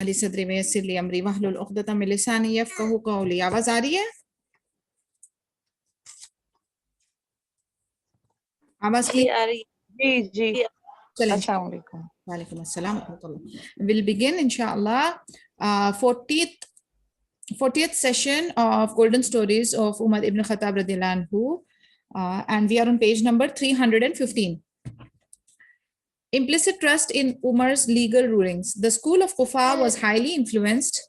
لی صدری ویسر لی امری واحلل عقدۃ من لسانی یفقہوا قولی. آواز آ رہی ہے؟ آواز جی آ رہی جی جی چلیں. السلام علیکم. وعلیکم السلام ورحمۃ اللہ. We'll begin inshallah 40th session of Golden Stories of Umar ibn Khattab radiyallahu anhu, and we are on page number 315. Implicit trust in Umar's legal rulings. The school of Kufa was highly influenced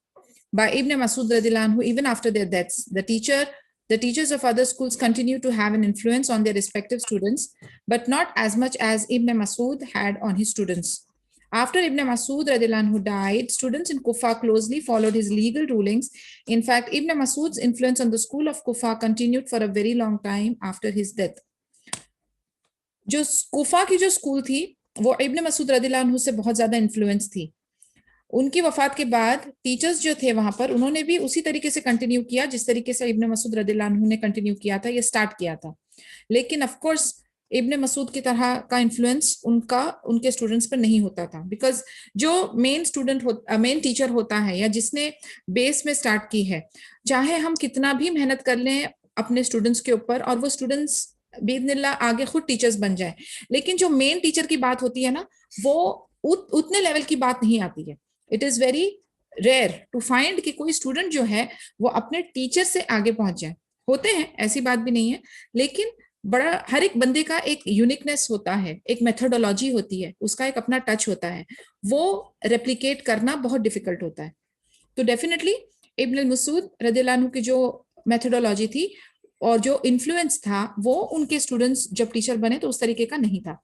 by Ibn Masud radiyallahu anhu even after their deaths. The teachers of other schools continue to have an influence on their respective students, but not as much as Ibn Masud had on his students. After Ibn Masud radiyallahu anhu died, students in Kufa closely followed his legal rulings. In fact, Ibn Masud's influence on the school of Kufa continued for a very long time after his death. جو کوفہ کی جو school تھی وہ ابن مسعود رضی اللہ عنہ سے بہت زیادہ انفلوئنس تھی. ان کی وفات کے بعد ٹیچرز جو تھے وہاں پر انہوں نے بھی اسی طریقے سے کنٹینیو کیا جس طریقے سے ابن مسعود رضی اللہ عنہ نے کنٹینیو کیا تھا، یہ سٹارٹ کیا تھا. لیکن آف کورس ابن مسعود کی طرح کا انفلوئنس ان کے اسٹوڈنٹس پر نہیں ہوتا تھا، بیکاز جو مین ٹیچر ہوتا ہے یا جس نے بیس میں سٹارٹ کی ہے، چاہے ہم کتنا بھی محنت کر لیں اپنے اسٹوڈنٹس کے اوپر اور وہ اسٹوڈنٹس باذن اللہ آگے خود ٹیچرز بن جائیں، لیکن جو مین ٹیچر کی بات ہوتی ہے نا وہ اتنے لیول کی بات نہیں آتی ہے. It is very rare to find کہ کوئی اسٹوڈنٹ جو ہے وہ اپنے ٹیچر سے آگے پہنچ جائے. ہوتے ہیں، ایسی بات بھی نہیں ہے، لیکن بڑا ہر ایک بندے کا ایک یونیکنیس ہوتا ہے، ایک میتھڈولوجی ہوتی ہے، اس کا ایک اپنا ٹچ ہوتا ہے، وہ ریپلیکیٹ کرنا بہت ڈیفیکلٹ ہوتا ہے. تو ڈیفینیٹلی ابن مسعود رضی اللہ عنہ کی جو میتھڈولوجی تھی اور جو انفلوئنس تھا وہ ان کے اسٹوڈنٹس جب ٹیچر بنے تو اس طریقے کا نہیں تھا.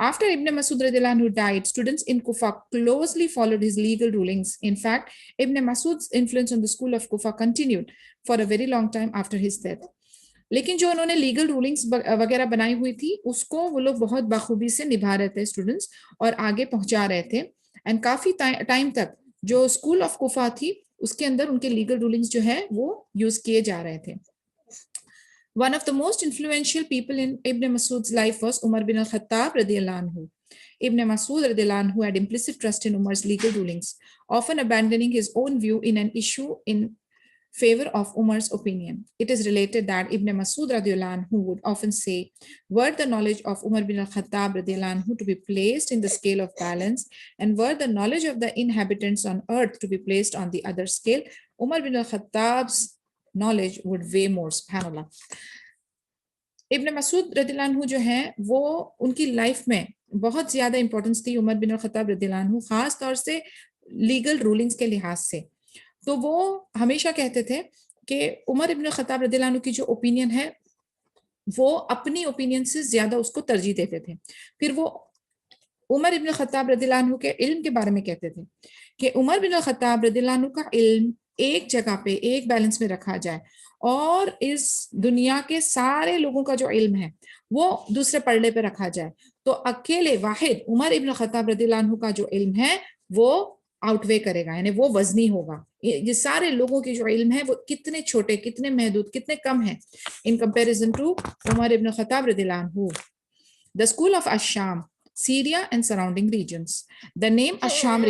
After Ibn Masud radiyallahu anhu died, students in Kufa closely followed his legal rulings. In fact, Ibn Masud's influence on the school of Kufa continued for a very long time after his death. لیکن جو انہوں نے legal rulings وغیرہ بنائی ہوئی تھی اس کو وہ لوگ بہت بخوبی سے نبھا رہے تھے اسٹوڈنٹس اور آگے پہنچا رہے تھے. اینڈ کافی ٹائم تک جو اسکول آف کوفہ تھی اس کے اندر ان کے لیگل رولنگس جو ہے وہ یوز کیے جا رہے تھے. One of the most influential people in Ibn Masud's life was Umar bin al-Khattab radiyallahu anhu. Ibn Masud radiyallahu anhu had implicit trust in Umar's legal rulings, often abandoning his own view in an issue in favor of Umar's opinion. It is related that Ibn Masud radiyallahu anhu would often say, were the knowledge of Umar bin al-Khattab radiyallahu anhu to be placed in the scale of balance, and were the knowledge of the inhabitants on earth to be placed on the other scale, Umar bin al-Khattab's knowledge would weigh more. سبحان اللہ. ابن مسعود رضی اللہ عنہ جو ہیں وہ ان کی life میں بہت زیادہ امپورٹنس تھی عمر بن الخطاب رضی اللہ عنہ، خاص طور سے لیگل رولنگز کے لحاظ سے. تو وہ ہمیشہ کہتے تھے کہ عمر ابن الخطاب رضی اللہ عنہ کی جو اوپینین ہے وہ اپنی اوپینین سے زیادہ اس کو ترجیح دیتے تھے. پھر وہ عمر ابن الخطاب رضی اللہ عنہ کے علم کے بارے میں کہتے تھے کہ عمر بن الخطاب رضی اللہ عنہ کا علم ایک جگہ پہ ایک بیلنس میں رکھا جائے اور اس دنیا کے سارے لوگوں کا جو علم ہے وہ دوسرے پلڑے پہ رکھا جائے تو اکیلے واحد عمر ابن الخطاب رضی اللہ عنہ کا جو علم ہے وہ آؤٹ وے کرے گا، یعنی وہ وزنی ہوگا. یہ سارے لوگوں کے جو علم ہے وہ کتنے چھوٹے، کتنے محدود، کتنے کم ہیں ان کمپیریزن ٹو عمر ابن الخطاب رضی اللہ عنہ. The school of Asham, Syria and surrounding regions. The name Asham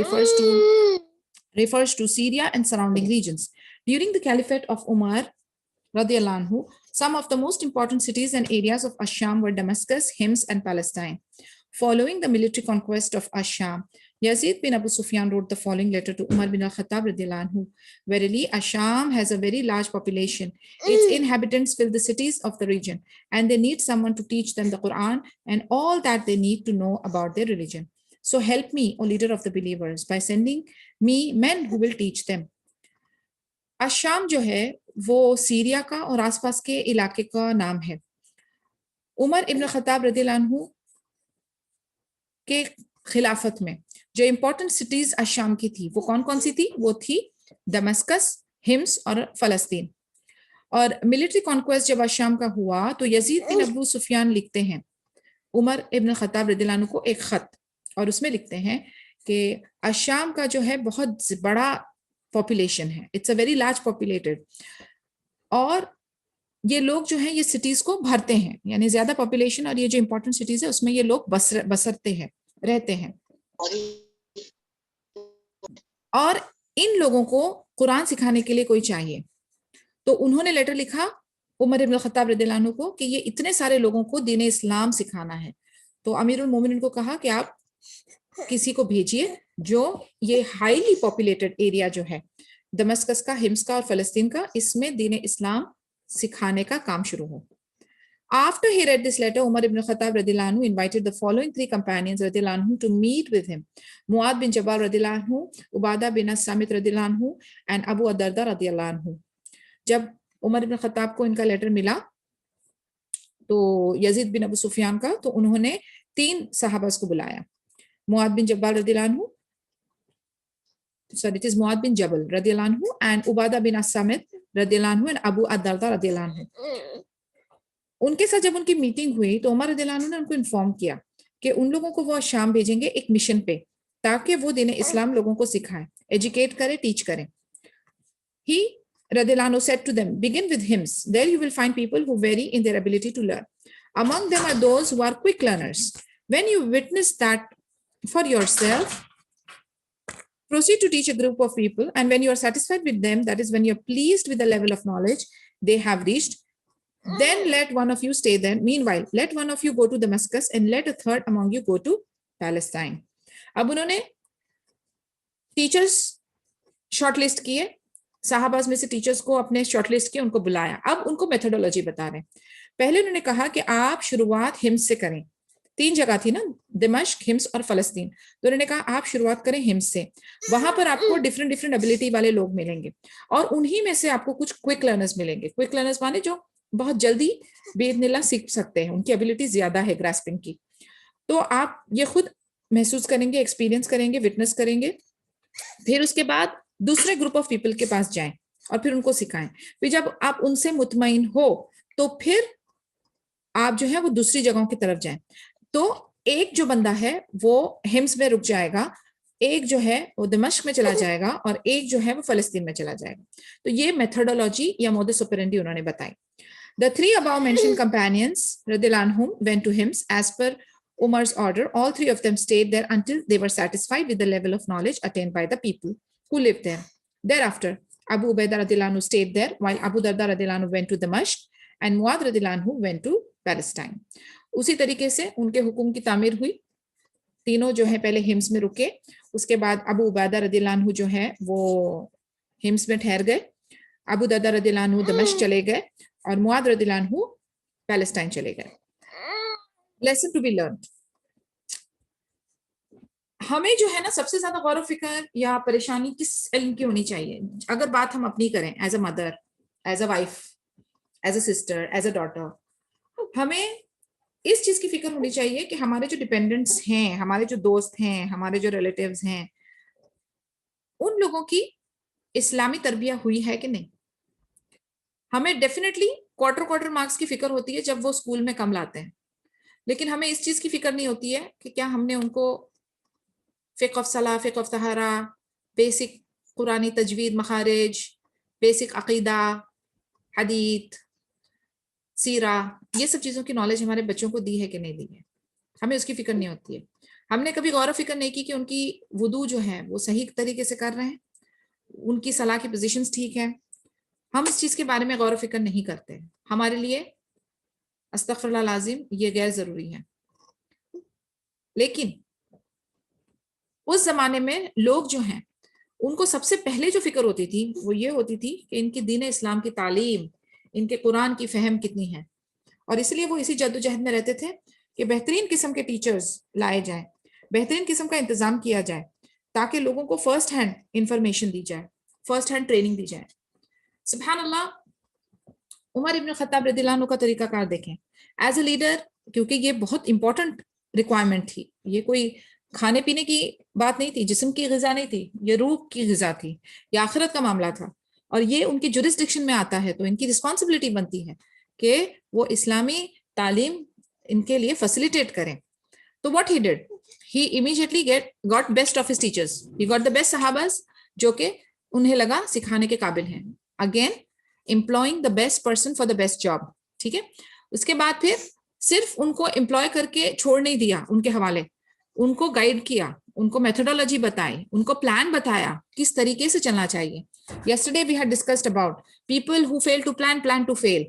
refers to Syria and surrounding regions. During the caliphate of Umar radiyallahu anhu, some of the most important cities and areas of Asham were Damascus, Hims and Palestine. Following the military conquest of Asham, Yazid bin Abu Sufyan wrote the following letter to Umar bin al-Khattab radiyallahu anhu. Verily, Asham has a very large population. Its inhabitants fill the cities of the region, and they need someone to teach them the Quran and all that they need to know about their religion. So help me, O leader of the believers, by sending me men who will teach them. اشام جو ہے وہ Syria کا اور آس پاس کے علاقے کا نام ہے. عمر ابن خطاب رضی اللہ عنہ کے خلافت میں جو امپورٹنٹ سٹیز اشام کی تھی وہ کون کون سی تھی؟ وہ تھی دمسکس، ہمس اور فلسطین. اور ملٹری کانکویسٹ جب اشام کا ہوا تو یزید بن ابو سفیان لکھتے ہیں عمر ابن خطاب رضی اللہ عنہ کو ایک خط، اور اس میں لکھتے ہیں کہ اشام کا جو ہے بہت بڑا پاپولیشن ہے، it's a very large populated, اور یہ لوگ جو ہیں یہ سٹیز کو بھرتے ہیں، یعنی زیادہ پاپولیشن اور یہ جو امپورٹنٹ سٹیز ہے اس میں یہ لوگ بسرتے ہیں، رہتے ہیں. اور ان لوگوں کو قرآن سکھانے کے لیے کوئی چاہیے. تو انہوں نے لیٹر لکھا عمر ابن الخطاب رضی اللہ عنہ کو کہ یہ اتنے سارے لوگوں کو دین اسلام سکھانا ہے. تو امیر المومنین کو کہا کہ آپ کسی کو بھیجیے جو یہ ہائیلی پاپولیٹڈ ایریا جو ہے دمسکس کا, ہمس کا اور فلسطین کا, اس میں دین اسلام سکھانے کا کام شروع ہو. After he read this letter, Umar ibn Khattab radhiyallahu anhu invited the following three companions radhiyallahu anhu to meet with him: Muad bin Jabal radhiyallahu anhu, Ubadah bin as-Samit radhiyallahu anhu, and Abu ad-Darda radhiyallahu anhu. جب عمر ابن خطاب کو ان کا letter ملا تو یزید بن ابو سفیان کا, تو انہوں نے 3 صحابہ کو بلایا. معاذ بن جبال رضی اللہ عنہ, sorry, it is Muad bin Jabal radhiyallahu anhu and Ubadah bin as-Samit radhiyallahu anhu and Abu ad-Darda radhiyallahu anhu. ان کے ساتھ جب ان کی میٹنگ ہوئی تو عمر رضی اللہ عنہ نے ان کو انفارم کیا کہ ان لوگوں کو وہ شام بھیجیں گے ایک مشن پہ تاکہ وہ دین اسلام لوگوں کو سکھائیں, ایجوکیٹ کرے, ٹیچ کریں. He radhiyallahu anhu said to them, begin with hymns. There you will find people who vary in their ability to learn. Among them are those who are quick learners. When you witness that for yourself, proceed to teach a group of people, and when you are satisfied with them, that is when you are pleased with the level of knowledge they have reached, then let one of you stay there. Meanwhile, let one of you go to Damascus and let a third among you go to Palestine. اب انہوں نے teachers short list کیے, صحابہ میں سے teachers کو اپنے short list کیے, ان کو بلایا. اب ان کو میتھڈولوجی بتا رہے ہیں. پہلے انہوں نے کہا کہ آپ شروعات ہمس سے کریں. 3 جگہ تھی نا, دمشق, ہمس اور فلسطین. تو انہوں نے کہا آپ شروعات کریں ہمس سے. وہاں پر آپ کو ڈفرینٹ ابیلٹی والے لوگ ملیں گے اور انہی میں سے آپ کو کچھ کوئک لرنرز ملیں گے. کوئک لرنرز مانے جو بہت جلدی باذن اللہ سیکھ سکتے ہیں, ان کی ابیلٹی زیادہ ہے گراسپنگ کی. تو آپ یہ خود محسوس کریں گے, ایکسپیرینس کریں گے, وٹنس کریں گے. پھر اس کے بعد دوسرے گروپ آف پیپل کے پاس جائیں اور پھر ان کو سکھائیں. پھر جب آپ ان سے مطمئن ہو تو پھر آپ جو ہے وہ دوسری جگہوں کی طرف جائیں. تو ایک جو بندہ ہے وہ ہمس میں رک جائے گا, ایک جو ہے وہ دمشق میں چلا جائے گا اور ایک جو ہے وہ فلسطین میں چلا جائے گا. تو یہ میتھڈولوجی یا مودس آپرینڈی انہوں نے بتائی. The 3 above mentioned companions radhiyallahu anhum went to Hims as per Umar's order. All 3 of them stayed there until they were satisfied with the level of knowledge attained by the people who lived there. Thereafter, Abu Ubaidah radhiyallahu anhu stayed there, while Abu Darda radhiyallahu anhu went to Damashq and Muad radhiyallahu anhu went to Palestine. اسی طریقے سے ان کے حکم کی تعمیر ہوئی. تینوں جو ہے پہلے ہمس میں رکے, اس کے بعد ابو عبیدہ رضی اللہ عنہ جو ہے وہ ہمس میں ٹھہر گئے, ابو دردہ رضی اللہ عنہ دمشق چلے گئے اور معاذ رضی اللہ عنہ پیلسٹائن چلے گئے. Lesson to be learned. ہمیں جو ہے نا سب سے زیادہ غور و فکر یا پریشانی کس علم کی ہونی چاہیے؟ اگر بات ہم اپنی کریں, as a mother, as a wife, as a sister, as a daughter, ہمیں اس چیز کی فکر ہونی چاہیے کہ ہمارے جو ڈپینڈنٹس ہیں, ہمارے جو دوست ہیں, ہمارے جو ریلیٹیوز ہیں, ان لوگوں کی اسلامی تربیہ ہوئی ہے کہ نہیں. ہمیں ڈیفینیٹلی کوارٹر مارکس کی فکر ہوتی ہے جب وہ اسکول میں کم لاتے ہیں, لیکن ہمیں اس چیز کی فکر نہیں ہوتی ہے کہ کیا ہم نے ان کو فقہ آف صلاح, فقہ آف طہارہ, بیسک قرآنی تجوید, مخارج, بیسک عقیدہ, حدیث, سیرہ, یہ سب چیزوں کی نالج ہمارے بچوں کو دی ہے کہ نہیں دی ہے. ہمیں اس کی فکر نہیں ہوتی ہے. ہم نے کبھی غور و فکر نہیں کی کہ ان کی وضو جو ہے وہ صحیح طریقے سے کر رہے ہیں, ان کی صلاح کی پوزیشنز ٹھیک ہیں. ہم اس چیز کے بارے میں غور و فکر نہیں کرتے. ہمارے لیے استغفر اللہ العظیم یہ غیر ضروری ہے. لیکن اس زمانے میں لوگ جو ہیں ان کو سب سے پہلے جو فکر ہوتی تھی وہ یہ ہوتی تھی کہ ان کی دین اسلام کی تعلیم, ان کے قرآن کی فہم کتنی ہے, اور اس لیے وہ اسی جد و جہد میں رہتے تھے کہ بہترین قسم کے ٹیچرز لائے جائیں, بہترین قسم کا انتظام کیا جائے تاکہ لوگوں کو فرسٹ ہینڈ انفارمیشن دی جائے, فرسٹ ہینڈ ٹریننگ دی جائے. سبحان اللہ, عمر ابن خطاب رضی اللہ عنہ کا طریقہ کار دیکھیں ایز اے لیڈر, کیونکہ یہ بہت امپورٹنٹ ریکوائرمنٹ تھی. یہ کوئی کھانے پینے کی بات نہیں تھی, جسم کی غذا نہیں تھی, یہ روح کی غذا تھی, یہ آخرت کا معاملہ تھا, اور یہ ان کی جورسڈکشن میں آتا ہے. تو ان کی رسپانسبلٹی بنتی ہے کہ وہ اسلامی تعلیم ان کے لیے فیسیلیٹیٹ کریں. تو what he did, he immediately got best of his teachers. He got the best sahabas جو کہ انہیں لگا سکھانے کے قابل ہیں. Again, employing the best person for the best job. ٹھیک ہے. اس کے بعد پھر صرف ان کو امپلوائے کر کے چھوڑ نہیں دیا ان کے حوالے, ان کو گائیڈ کیا, ان کو میتھڈولوجی بتائی, ان کو پلان بتایا کس طریقے سے چلنا چاہیے. Yesterday we had discussed about people who fail to plan to fail.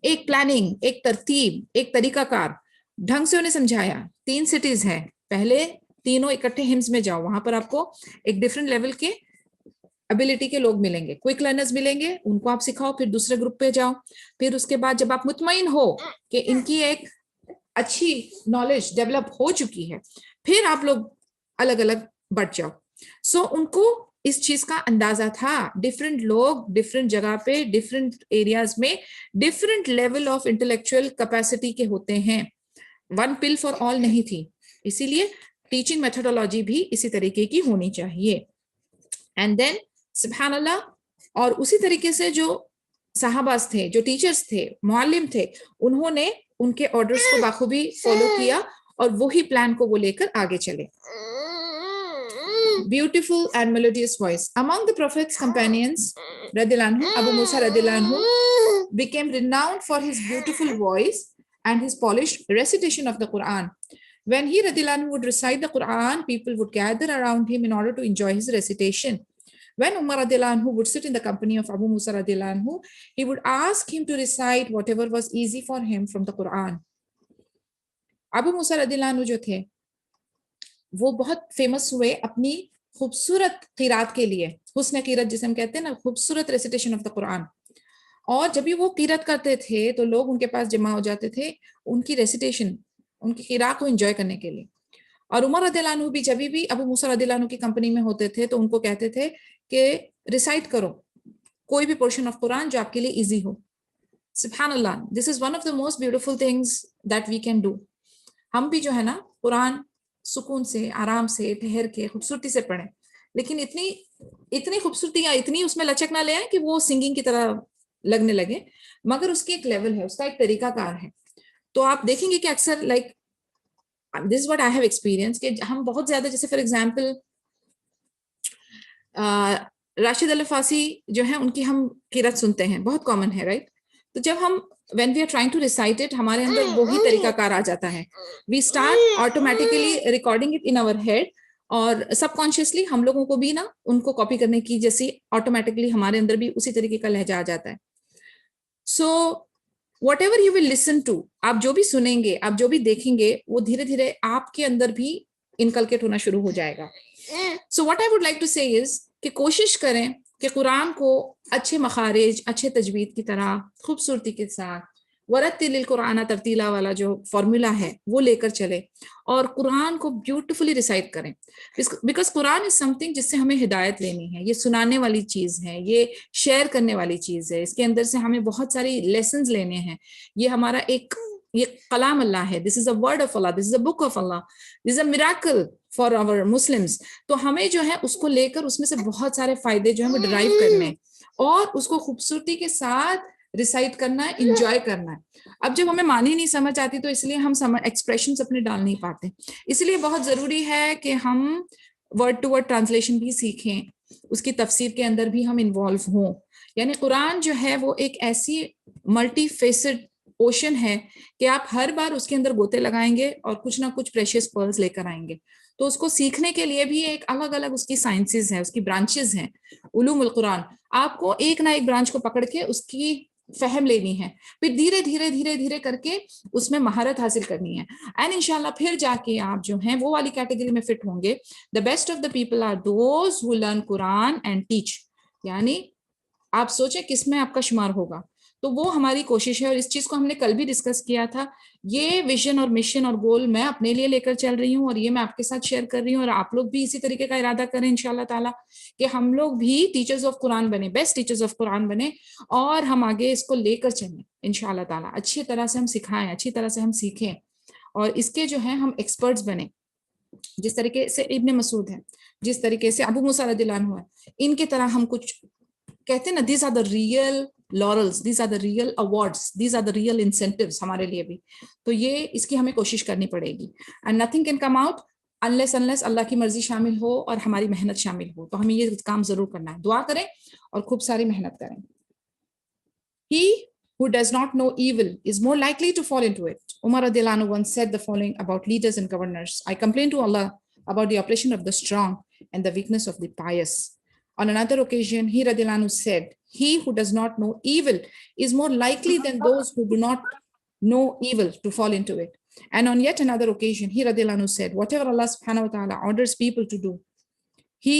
ایک پلاننگ, ایک ترتیب, ایک طریقہ کار ڈھنگ سے انہیں سمجھایا. 3 سٹیز ہیں, پہلے تینوں اکٹھے ہمس میں جاؤ, وہاں پر آپ کو ایک ڈفرنٹ لیول کے ابیلٹی کے لوگ ملیں گے, کوئک لرنرز ملیں گے, ان کو آپ سکھاؤ, پھر دوسرے گروپ پہ جاؤ, پھر اس کے بعد جب آپ مطمئن ہو کہ ان کی ایک اچھی نالج ڈیولپ ہو چکی ہے, پھر آپ لوگ الگ الگ بٹ جاؤ. سو ان کو اس چیز کا اندازہ تھا, ڈفرنٹ لوگ ڈفرنٹ جگہ پہ ڈفرنٹ ایریاز میں different level of intellectual capacity کے ہوتے ہیں, ون پل فار آل نہیں تھی. اسی لیے ٹیچنگ میتھڈولوجی بھی اسی طریقے کی ہونی چاہیے. اینڈ دین سبحان اللہ, اور اسی طریقے سے جو صحاباز تھے, جو ٹیچرز تھے, معلم تھے, انہوں نے ان کے آرڈرز کو بخوبی فالو کیا اور وہی پلان کو وہ لے کر آگے چلے. Beautiful and melodious voice. Among the Prophet's companions, radiallahu anhu, Abu Musa radiallahu anhu became renowned for his beautiful voice and his polished recitation of the Quran. When he radiallahu anhu would recite the Quran, people would gather around him in order to enjoy his recitation. When Umar radiallahu anhu would sit in the company of Abu Musa radiallahu anhu, he would ask him to recite whatever was easy for him from the Quran. Abu Musa radiallahu anhu جو تھے وہ بہت famous ہوئے اپنی خوبصورت قرات کے لیے, حسن قرات جسے ہم کہتے ہیں نا, خوبصورت ریسیٹیشن آف دا قرآن. اور جب بھی وہ قرات کرتے تھے تو لوگ ان کے پاس جمع ہو جاتے تھے ان کی ریسیٹیشن, ان کی قرات کو انجوائے کرنے کے لیے. اور عمر رضی اللہ عنہ بھی جب بھی ابو موسیٰ رضی اللہ عنہ کی کمپنی میں ہوتے تھے تو ان کو کہتے تھے کہ ریسائٹ کرو کوئی بھی پورشن آف قرآن جو آپ کے لیے ایزی ہو. سبحان اللہ, this is one of the most beautiful things that we can do. ہم بھی جو ہے نا قرآن سکون سے, آرام سے, ٹھہر کے, خوبصورتی سے پڑھیں, لیکن اتنی خوبصورتی یا اتنی اس میں لچک نہ لے آئیں کہ وہ سنگنگ کی طرح لگنے لگے, مگر اس کی ایک لیول ہے, اس کا ایک طریقہ کار ہے. تو آپ دیکھیں گے کہ اکثر like this is what I have experience کہ ہم بہت زیادہ, جیسے فار ایگزامپل راشد الفاسی جو ہیں ان کی ہم قرات سنتے ہیں, بہت کامن ہے رائٹ. تو جب ہم when we are trying to recite it, ہمارے اندر وہی طریقہ کار آ جاتا ہے. we start automatically recording it in our head, اور سب کانشیسلی ہم لوگوں کو بھی نا ان کو کاپی کرنے کی جیسی آٹومیٹکلی ہمارے اندر بھی اسی طریقے کا لہجہ آ جاتا ہے. So whatever you will listen to, آپ جو بھی سنیں گے, آپ جو بھی دیکھیں گے, وہ دھیرے دھیرے آپ کے اندر بھی انکلکیٹ ہونا شروع ہو جائے گا. So what I would like to say is کہ کوشش کریں کہ قرآن کو اچھے مخارج, اچھے تجوید کی طرح خوبصورتی کے ساتھ ورتل القرآن ترتیلا والا جو فارمولا ہے وہ لے کر چلے اور قرآن کو بیوٹیفلی ریسائٹ کریں. Because Quran is some thing جس سے ہمیں ہدایت لینی ہے, یہ سنانے والی چیز ہے, یہ شیئر کرنے والی چیز ہے, اس کے اندر سے ہمیں بہت ساری لیسنز لینے ہیں. یہ ہمارا یہ کلام اللہ ہے, this is a word of Allah, this is a book of Allah, this is a miracle for our Muslims. تو ہمیں جو ہے اس کو لے کر اس میں سے بہت سارے فائدے جو ہیں وہ ڈرائیو کرنے اور اس کو خوبصورتی کے ساتھ ریسائٹ کرنا ہے, انجوائے کرنا ہے. اب جب ہمیں معنی نہیں سمجھ آتی تو اس لیے ہم ایکسپریشنز اپنے ڈال نہیں پاتے. اس لیے بہت ضروری ہے کہ ہم ورڈ ٹو ورڈ ٹرانسلیشن بھی سیکھیں, اس کی تفسیر کے اندر بھی ہم انوالو ہوں. یعنی قرآن جو ہے وہ ایک ایسی ملٹی فیسڈ اوشن ہے کہ آپ ہر بار اس کے اندر گوتے لگائیں گے اور کچھ نہ کچھ پریشیس پرلز لے کر آئیں گے. تو اس کو سیکھنے کے لیے بھی ایک الگ الگ اس کی سائنسز ہیں, اس کی برانچز ہیں. علوم القرآن, آپ کو ایک نہ ایک برانچ کو پکڑ کے اس کی فہم لینی ہے, پھر دھیرے دھیرے دھیرے دھیرے کر کے اس میں مہارت حاصل کرنی ہے, اینڈ انشاءاللہ پھر جا کے آپ جو ہیں وہ والی کیٹیگری میں فٹ ہوں گے. The best of the people are those who learn Quran and teach. یعنی آپ سوچیں کس میں آپ کا شمار ہوگا. تو وہ ہماری کوشش ہے, اور اس چیز کو ہم نے کل بھی ڈسکس کیا تھا. یہ ویژن اور مشن اور گول میں اپنے لیے لے کر چل رہی ہوں, اور یہ میں آپ کے ساتھ شیئر کر رہی ہوں, اور آپ لوگ بھی اسی طریقے کا ارادہ کریں انشاءاللہ تعالیٰ کہ ہم لوگ بھی ٹیچرز آف قرآن بنے, بیسٹ ٹیچرز آف قرآن بنے, اور ہم آگے اس کو لے کر چلیں انشاءاللہ تعالیٰ. اچھی طرح سے ہم سکھائیں, اچھی طرح سے ہم سیکھیں, اور اس کے جو ہیں ہم ایکسپرٹس بنیں. جس طریقے سے ابن مسعود ہے, جس طریقے سے ابو موسیٰ رضی اللہ عنہ ہے, ان کی طرح ہم کچھ کہتے ہیں نا, these are the real laurels, these are the real awards, these are the real incentives ہمارے لیے بھی. تو یہ اس کی ہمیں کوشش کرنی پڑے گی, and nothing can come out unless اللہ کی مرضی شامل ہو اور ہماری محنت شامل ہو. تو ہمیں یہ کام ضرور کرنا ہے. دعا کریں اور خوب ساری محنت کریں. He who does not know evil is more likely to fall into it. Umar radiallahu anhu once said the following about leaders and governors: I complain to Allah about the oppression of the strong and the weakness of the pious. On another occasion, he radiallahu anhu said, he who does not know evil is more likely than those who do not know evil to fall into it. And on yet another occasion, he radiallahu anhu said, whatever Allah subhanahu wa ta'ala orders people to do, he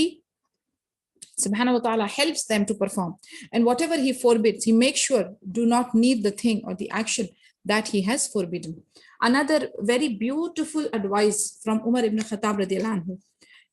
subhanahu wa ta'ala helps them to perform. And whatever he forbids, he makes sure do not need the thing or the action that he has forbidden. Another very beautiful advice from Umar ibn Khattab radiallahu anhu.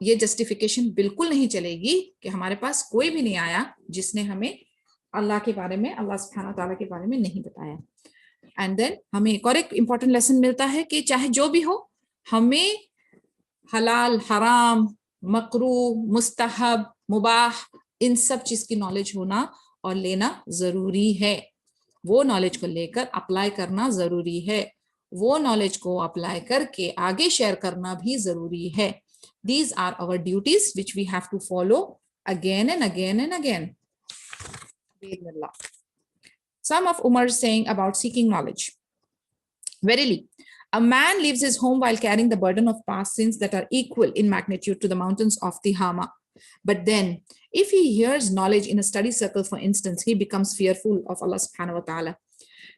یہ justification بالکل نہیں چلے گی کہ ہمارے پاس کوئی بھی نہیں آیا جس نے ہمیں اللہ کے بارے میں، اللہ سبحانہ تعالیٰ کے بارے میں نہیں بتایا. اینڈ دین ہمیں ایک اور ایک امپورٹنٹ لیسن ملتا ہے کہ چاہے جو بھی ہو، ہمیں حلال، حرام، مکروہ، مستحب، مباح، ان سب چیز کی نالج ہونا اور لینا ضروری ہے. وہ نالج کو لے کر اپلائی کرنا ضروری ہے. وہ نالج کو اپلائی کر کے آگے شیئر کرنا بھی ضروری ہے. These are our duties which we have to follow again and again and again. Some of Umar's saying about seeking knowledge. Verily, a man leaves his home while carrying the burden of past sins that are equal in magnitude to the mountains of Tihama. But then, if he hears knowledge in a study circle, for instance, he becomes fearful of Allah subhanahu wa ta'ala.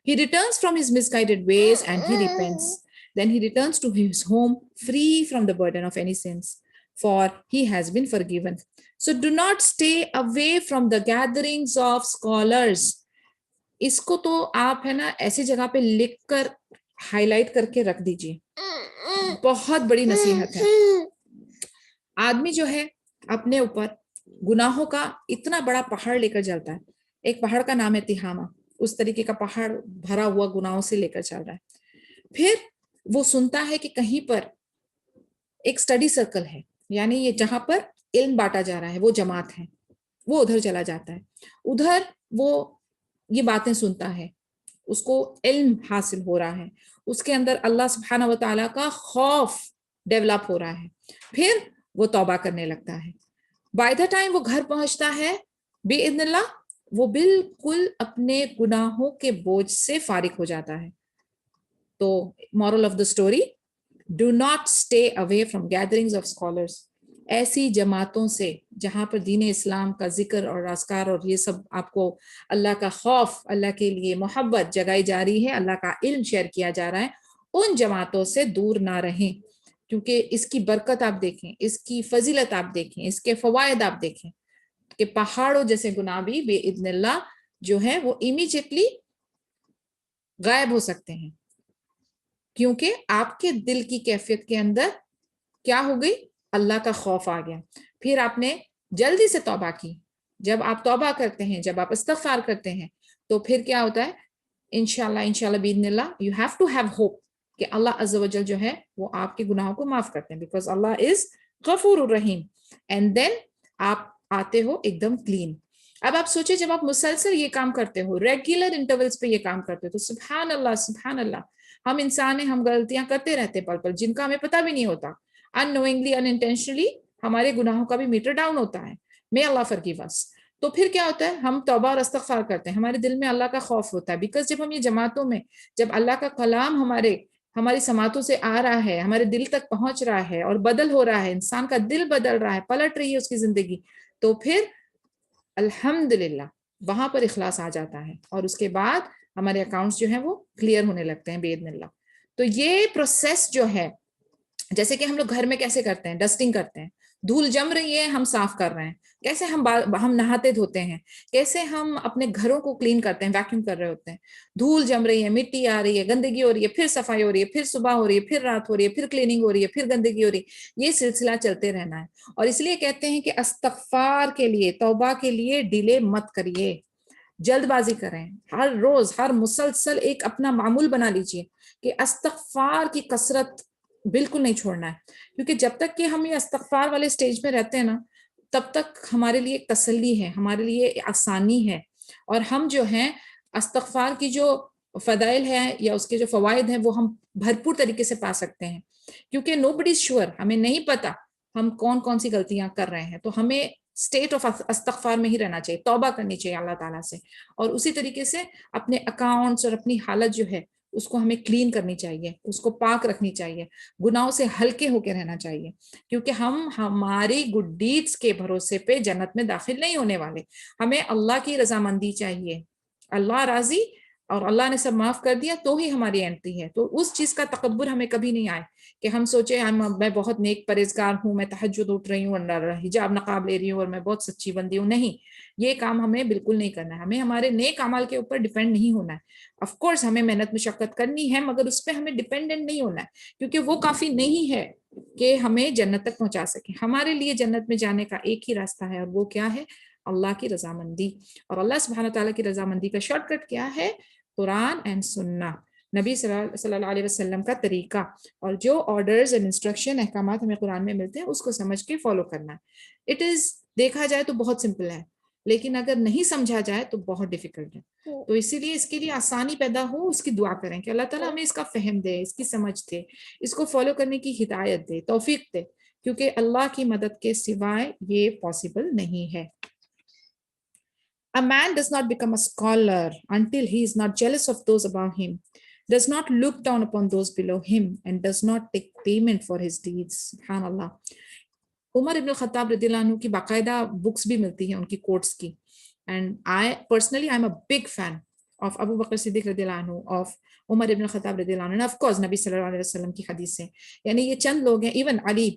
He returns from his misguided ways and he repents. Then he returns to his home free from the burden of any sins, for he has been forgiven. So do not stay away from the gatherings of scholars. اس کو تو آپ ہے نا ایسی جگہ پہ لکھ کر ہائی لائٹ کر کے رکھ دیجیے. بہت بڑی نصیحت ہے. آدمی جو ہے اپنے اوپر گناہوں کا اتنا بڑا پہاڑ لے کر چلتا ہے. ایک پہاڑ کا نام ہے تہامہ. اس طریقے کا پہاڑ بھرا ہوا گناہوں سے لے کر چل رہا ہے. پھر وہ سنتا ہے کہ کہیں پر ایک اسٹڈی سرکل ہے، یعنی یہ جہاں پر علم بانٹا جا رہا ہے، وہ جماعت ہے. وہ ادھر چلا جاتا ہے. ادھر وہ یہ باتیں سنتا ہے، اس کو علم حاصل ہو رہا ہے، اس کے اندر اللہ سبحانہ و تعالیٰ کا خوف ڈیولپ ہو رہا ہے. پھر وہ توبہ کرنے لگتا ہے. بائی دا ٹائم وہ گھر پہنچتا ہے باذن اللہ وہ بالکل اپنے گناہوں کے بوجھ سے فارغ ہو جاتا ہے. تو moral of the story, do not stay away from gatherings of scholars. ایسی جماعتوں سے جہاں پر دین اسلام کا ذکر اور اذکار اور یہ سب آپ کو اللہ کا خوف، اللہ کے لیے محبت جگائی جا رہی ہے، اللہ کا علم شیئر کیا جا رہا ہے، ان جماعتوں سے دور نہ رہیں. کیونکہ اس کی برکت آپ دیکھیں، اس کی فضیلت آپ دیکھیں، اس کے فوائد آپ دیکھیں کہ پہاڑوں جیسے گناہ بھی باذن اللہ جو ہے وہ امیجیٹلی غائب ہو سکتے ہیں. کیونکہ آپ کے دل کی کیفیت کے اندر کیا ہو گئی؟ اللہ کا خوف آ گیا. پھر آپ نے جلدی سے توبہ کی. جب آپ توبہ کرتے ہیں، جب آپ استغفار کرتے ہیں، تو پھر کیا ہوتا ہے؟ انشاءاللہ باذن اللہ you have to have hope کہ اللہ عز و جل جو ہے وہ آپ کے گناہوں کو معاف کرتے ہیں، بیکاز اللہ از غفور الرحیم. اینڈ دین آپ آتے ہو ایک دم کلین. اب آپ سوچیں جب آپ مسلسل یہ کام کرتے ہو، ریگولر انٹرولز پہ یہ کام کرتے ہو، تو سبحان اللہ سبحان اللہ. ہم انسان ہیں، ہم غلطیاں کرتے رہتے پل پل جن کا ہمیں پتہ بھی نہیں ہوتا. unknowingly unintentionally ہمارے گناہوں کا بھی میٹر ڈاؤن ہوتا ہے. may Allah forgive us. تو پھر کیا ہوتا ہے؟ ہم توبہ اور استغفار کرتے ہیں، ہمارے دل میں اللہ کا خوف ہوتا ہے. بیکاز جب ہم یہ جماعتوں میں، جب اللہ کا کلام ہماری سماعتوں سے آ رہا ہے، ہمارے دل تک پہنچ رہا ہے اور بدل ہو رہا ہے، انسان کا دل بدل رہا ہے، پلٹ رہی ہے اس کی زندگی، تو پھر الحمدللہ وہاں پر اخلاص آ جاتا ہے اور اس کے بعد ہمارے اکاؤنٹس جو ہیں وہ کلیئر ہونے لگتے ہیں باذن اللہ. تو یہ پروسیس جو ہے، جیسے کہ ہم لوگ گھر میں کیسے کرتے ہیں، ڈسٹنگ کرتے ہیں، دھول جم رہی ہے ہم صاف کر رہے ہیں، کیسے ہم نہاتے دھوتے ہیں، کیسے ہم اپنے گھروں کو کلین کرتے ہیں، ویکیوم کر رہے ہوتے ہیں، دھول جم رہی ہے، مٹی آ رہی ہے، گندگی ہو رہی ہے، پھر صفائی ہو رہی ہے، پھر صبح ہو رہی ہے، پھر رات ہو رہی ہے، پھر کلیننگ ہو رہی ہے، پھر گندگی ہو رہی ہے. یہ سلسلہ چلتے رہنا ہے. اور اس لیے کہتے ہیں کہ استغفار کے لیے، توبہ کے لیے ڈیلے مت کریے، جلد بازی کریں. ہر روز، ہر مسلسل ایک اپنا معمول بنا لیجئے کہ استغفار کی کثرت بالکل نہیں چھوڑنا ہے. کیونکہ جب تک کہ ہم یہ استغفار والے سٹیج میں رہتے ہیں نا، تب تک ہمارے لیے ایک تسلی ہے، ہمارے لیے آسانی ہے، اور ہم جو ہیں استغفار کی جو فضائل ہے یا اس کے جو فوائد ہیں وہ ہم بھرپور طریقے سے پا سکتے ہیں. کیونکہ نو بڈی از شیور، ہمیں نہیں پتا ہم کون کون سی غلطیاں کر رہے ہیں. تو ہمیں اسٹیٹ آف استغفار میں ہی رہنا چاہیے، توبہ کرنی چاہیے اللہ تعالیٰ سے، اور اسی طریقے سے اپنے اکاؤنٹس اور اپنی حالت جو ہے اس کو ہمیں کلین کرنی چاہیے، اس کو پاک رکھنی چاہیے، گناہوں سے ہلکے ہو کے رہنا چاہیے. کیونکہ ہم ہماری گڈ ڈیڈز کے بھروسے پہ جنت میں داخل نہیں ہونے والے. ہمیں اللہ کی رضامندی چاہیے. اللہ راضی اور اللہ نے سب معاف کر دیا تو ہی ہماری انٹری ہے. تو اس چیز کا تکبر ہمیں کبھی نہیں آئے کہ ہم سوچے میں بہت نیک پرہیزگار ہوں، میں تہجد اٹھ رہی ہوں اور حجاب نقاب لے رہی ہوں اور میں بہت سچی بندی ہوں. نہیں، یہ کام ہمیں بالکل نہیں کرنا ہے. ہمیں ہمارے نیک اعمال کے اوپر ڈیپینڈ نہیں ہونا ہے. آف کورس ہمیں محنت مشقت کرنی ہے مگر اس پہ ہمیں ڈیپینڈنٹ نہیں ہونا ہے, کیونکہ وہ کافی نہیں ہے کہ ہمیں جنت تک پہنچا سکے. ہمارے لیے جنت میں جانے کا ایک ہی راستہ ہے, اور وہ کیا ہے؟ اللہ کی رضامندی. اور اللہ سبحانہ تعالیٰ کی رضامندی کا شارٹ کٹ کیا ہے؟ قرآن اینڈ سنہ, نبی صلی اللہ علیہ وسلم کا طریقہ, اور جو آرڈرز اینڈ انسٹرکشن احکامات ہمیں قرآن میں ملتے ہیں اس کو سمجھ کے فالو کرنا ہے. اٹ از, دیکھا جائے تو بہت سمپل ہے, لیکن اگر نہیں سمجھا جائے تو بہت ڈیفیکلٹ ہے. تو اسی لیے اس کے لیے آسانی پیدا ہو, اس کی دعا کریں کہ اللہ تعالیٰ ہمیں اس کا فہم دے, اس کی سمجھ دے, اس کو فالو کرنے کی ہدایت دے, توفیق دے, کیونکہ اللہ کی مدد کے سوائے یہ پاسبل نہیں ہے. A man does not become a scholar until he is not jealous of those above him, does not look down upon those below him, and does not take payment for his deeds. SubhanAllah. عمر ابن الخطاب رضی اللہ عنہ کی باقاعدہ books بھی ملتی ہیں ان کی quotes کی, and I personally I'm a big fan of Abu Bakr Siddiq رضی اللہ عنہ, of عمر ابن الخطاب رضی اللہ عنہ, of course نبی صلی اللہ علیہ وسلم کی حدیث سے. یعنی یہ چند لوگ ہیں, ایون علی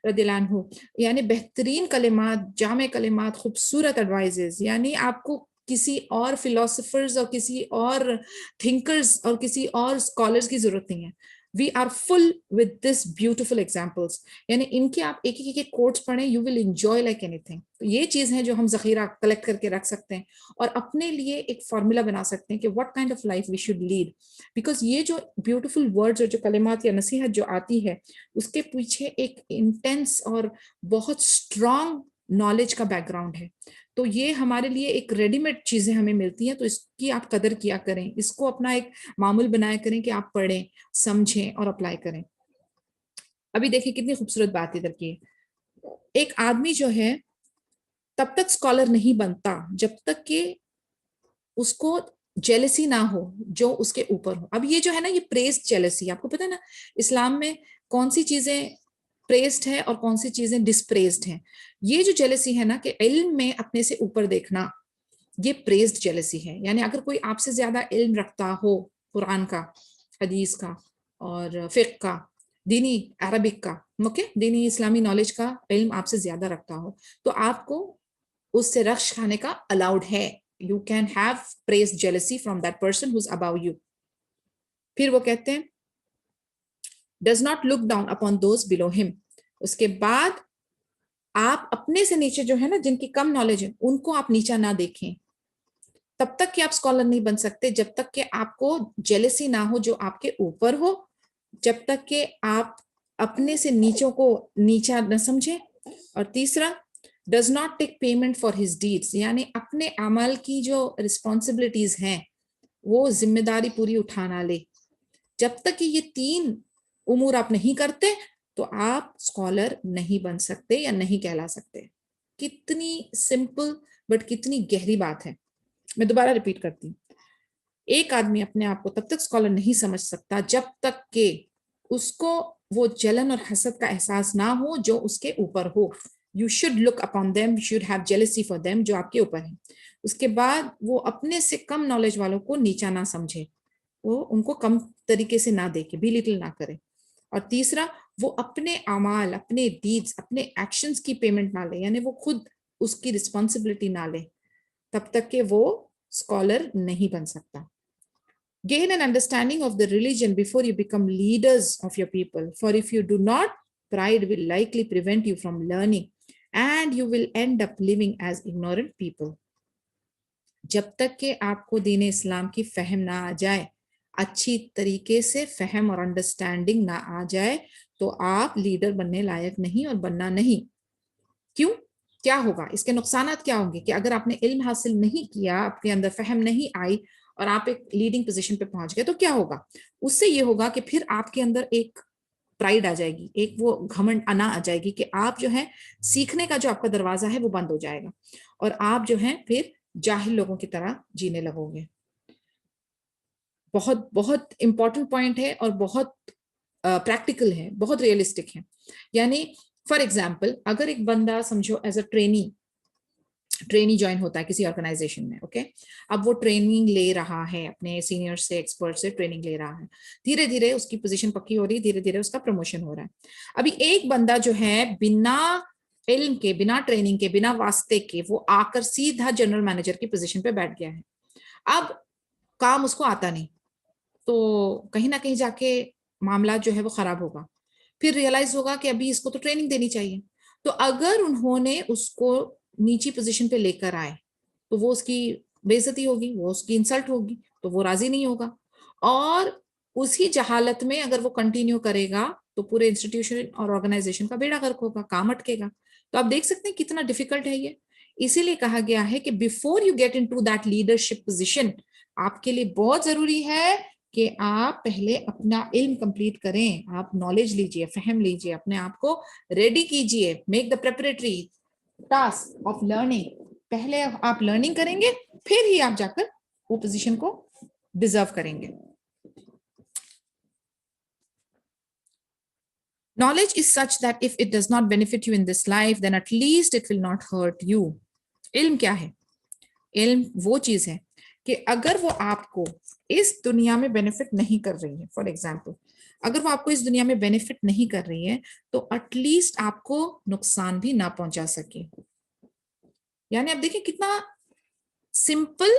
رضی اللہ عنہ, یعنی بہترین کلمات, جامع کلمات, خوبصورت ایڈوائزز. یعنی آپ کو کسی اور فلاسفرز اور کسی اور تھنکرز اور کسی اور اسکالرز کی ضرورت نہیں ہے. We are full with this beautiful examples. یعنی ان کے آپ ایک ایک کوٹس پڑھیں, you will enjoy like anything. تو یہ چیز ہے جو ہم ذخیرہ کلیکٹ کر کے رکھ سکتے ہیں اور اپنے لیے ایک فارمولا بنا سکتے ہیں کہ what kind of life we should lead. Because یہ جو بیوٹیفل ورڈز اور جو کلمات یا نصیحت جو آتی ہے اس کے پیچھے ایک انٹینس اور بہت اسٹرانگ نالج کا بیک گراؤنڈ ہے. تو یہ ہمارے لیے ایک ریڈی میڈ چیزیں ہمیں ملتی ہیں, تو اس کی آپ قدر کیا کریں, اس کو اپنا ایک معمول بنایا کریں کہ آپ پڑھیں, سمجھیں اور اپلائی کریں. ابھی دیکھیں کتنی خوبصورت بات ادھر کی. ایک آدمی جو ہے تب تک اسکالر نہیں بنتا جب تک کہ اس کو جیلسی نہ ہو جو اس کے اوپر ہو. اب یہ جو ہے نا, یہ پریز جیلسی, آپ کو پتہ ہے نا اسلام میں کون سی چیزیں پریزڈ ہے اور کون سی چیزیں ڈسپریزڈ ہیں. یہ جو جیلسی ہے نا کہ علم میں اپنے سے اوپر دیکھنا, یہ پریزڈ جیلسی ہے. یعنی اگر کوئی آپ سے زیادہ علم رکھتا ہو, قرآن کا, حدیث کا اور فقہ کا, دینی عربک کا, اوکے, دینی اسلامی نالج کا علم آپ سے زیادہ رکھتا ہو, تو آپ کو اس سے رخص کھانے کا الاؤڈ ہے. You can have praise jealousy from that person who's above you. پھر وہ کہتے ہیں does not look down upon those below him. اس کے بعد آپ اپنے سے نیچے جو ہے نا, جن کی کم نالج ہے, ان کو آپ نیچا نہ دیکھیں. تب تک کہ آپ اسکالر نہیں بن سکتے جب تک کہ آپ کو جیلسی نہ ہو جو آپ کے اوپر ہو, جب تک کہ آپ اپنے سے نیچوں کو نیچا نہ سمجھیں. اور تیسرا does not take payment for his deeds, یعنی اپنے اعمال کی جو رسپانسبلٹیز ہیں وہ ذمہ داری پوری اٹھانا لے. جب تک کہ یہ تین امور آپ نہیں کرتے تو آپ اسکالر نہیں بن سکتے یا نہیں کہلا سکتے. کتنی سمپل بٹ کتنی گہری بات ہے. میں دوبارہ ریپیٹ کرتی ہوں, ایک آدمی اپنے آپ کو تب تک اسکالر نہیں سمجھ سکتا جب تک کہ اس کو وہ جلن اور حسد کا احساس نہ ہو جو اس کے اوپر ہو. You should look upon them, you should have jealousy for them, جو آپ کے اوپر ہیں. اس کے بعد وہ اپنے سے کم نالج والوں کو نیچا نہ سمجھے, وہ ان کو کم طریقے سے نہ دیکھے, belittle نہ کرے. اور تیسرا, وہ اپنے اعمال, اپنے ڈیڈز, اپنے ایکشنز کی پیمنٹ نہ لے, یعنی وہ خود اس کی رسپانسبلٹی نہ لے تب تک کہ وہ اسکالر نہیں بن سکتا. Gain an understanding of the religion before you become leaders of your people, for if you do not, pride will likely prevent you from learning and you will end up living as ignorant people. جب تک کہ آپ کو دین اسلام کی فہم نہ آ جائے, اچھی طریقے سے فہم اور انڈرسٹینڈنگ نہ آ جائے, تو آپ لیڈر بننے لائق نہیں اور بننا نہیں. کیوں؟ کیا ہوگا, اس کے نقصانات کیا ہوں گے کہ اگر آپ نے علم حاصل نہیں کیا, آپ کے اندر فہم نہیں آئی اور آپ ایک لیڈنگ پوزیشن پہ پہنچ گئے, تو کیا ہوگا؟ اس سے یہ ہوگا کہ پھر آپ کے اندر ایک پرائڈ آ جائے گی, ایک وہ گھمنڈ انا آ جائے گی کہ آپ جو ہے سیکھنے کا جو آپ کا دروازہ ہے وہ بند ہو جائے گا اور آپ جو ہے پھر جاہل لوگوں کی طرح جینے لگو گے. بہت بہت امپورٹنٹ پوائنٹ ہے اور بہت پریکٹیکل ہے, بہت ریئلسٹک ہے. یعنی فار ایگزامپل, اگر ایک بندہ سمجھو ایز اے ٹرینی جوائن ہوتا ہے کسی آرگنائزیشن میں, اوکے, اب وہ ٹریننگ لے رہا ہے, اپنے سینئر سے, ایکسپرٹ سے ٹریننگ لے رہا ہے, دھیرے دھیرے اس کی پوزیشن پکی ہو رہی ہے, دھیرے دھیرے اس کا پروموشن ہو رہا ہے. ابھی ایک بندہ جو ہے بنا علم کے بنا ٹریننگ کے بنا واسطے کے وہ آ کر سیدھا جنرل مینیجر کی پوزیشن پہ بیٹھ گیا ہے. اب کام اس کو آتا نہیں تو کہیں نہ کہیں جا کے معاملات جو ہے وہ خراب ہوگا. پھر ریئلائز ہوگا کہ ابھی اس کو تو ٹریننگ دینی چاہیے. تو اگر انہوں نے اس کو نیچی پوزیشن پہ لے کر آئے تو وہ اس کی بے عزتی ہوگی, وہ اس کی انسلٹ ہوگی, تو وہ راضی نہیں ہوگا. اور اسی جہالت میں اگر وہ کنٹینیو کرے گا تو پورے انسٹیٹیوشن اور آرگنائزیشن کا بیڑا غرق ہوگا, کام اٹکے گا. تو آپ دیکھ سکتے ہیں کتنا ڈیفیکلٹ ہے یہ. اسی لیے کہا گیا ہے کہ before you get into that leadership position, آپ کے لیے بہت ضروری ہے کہ آپ پہلے اپنا علم کمپلیٹ کریں, آپ نالج لیجئے, فہم لیجئے, اپنے آپ کو ریڈی کیجئے. Make the preparatory task of learning. پہلے آپ لرننگ کریں گے پھر ہی آپ جا کر وہ پوزیشن کو ڈیزرو کریں گے. Knowledge is such that if it does not benefit you in this life, then at least it will not hurt you. علم کیا ہے؟ علم وہ چیز ہے کہ اگر وہ آپ کو اس دنیا میں بینیفٹ نہیں کر رہی ہے, فار ایگزامپل اگر وہ آپ کو اس دنیا میں بینیفٹ نہیں کر رہی ہے تو ایٹ لیسٹ آپ کو نقصان بھی نہ پہنچا سکے. یعنی آپ دیکھیں کتنا سمپل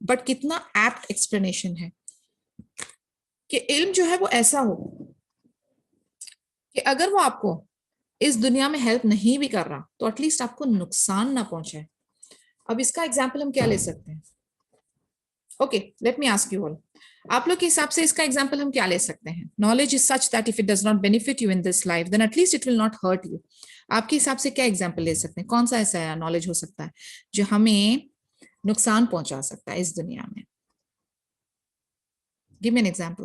بٹ کتنا ایپٹ ایکسپلینیشن ہے کہ علم جو ہے وہ ایسا ہو کہ اگر وہ آپ کو اس دنیا میں ہیلپ نہیں بھی کر رہا تو ایٹ لیسٹ آپ کو نقصان نہ پہنچائے. اب اس کا ایگزامپل ہم کیا لے سکتے ہیں؟ Okay, let me ask you all, آپ لوگ کے حساب سے اس کا ایگزامپل ہم کیا لے سکتے ہیں؟ Knowledge is such that if it does not benefit you in this life then at least it will not hurt you. آپ کے حساب سے کیا ایگزامپل لے سکتے ہیں؟ کون سا ایسا نالج ہو سکتا ہے جو ہمیں نقصان پہنچا سکتا ہے اس دنیا میں؟ Give me an example.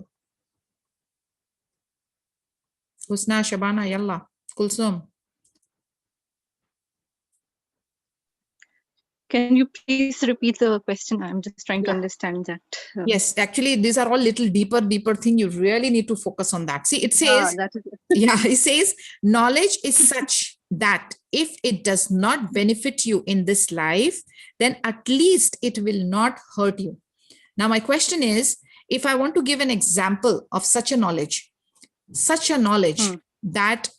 حسنا, شبانہ, یلا, Kulsoom. Can you please repeat the question? I'm just trying to understand that. Yes, actually, these are all little deeper thing. You really need to focus on that. See, it says, that is yeah, it says, knowledge is such that if it does not benefit you in this life, then at least it will not hurt you. Now, my question is, if I want to give an example of such a knowledge that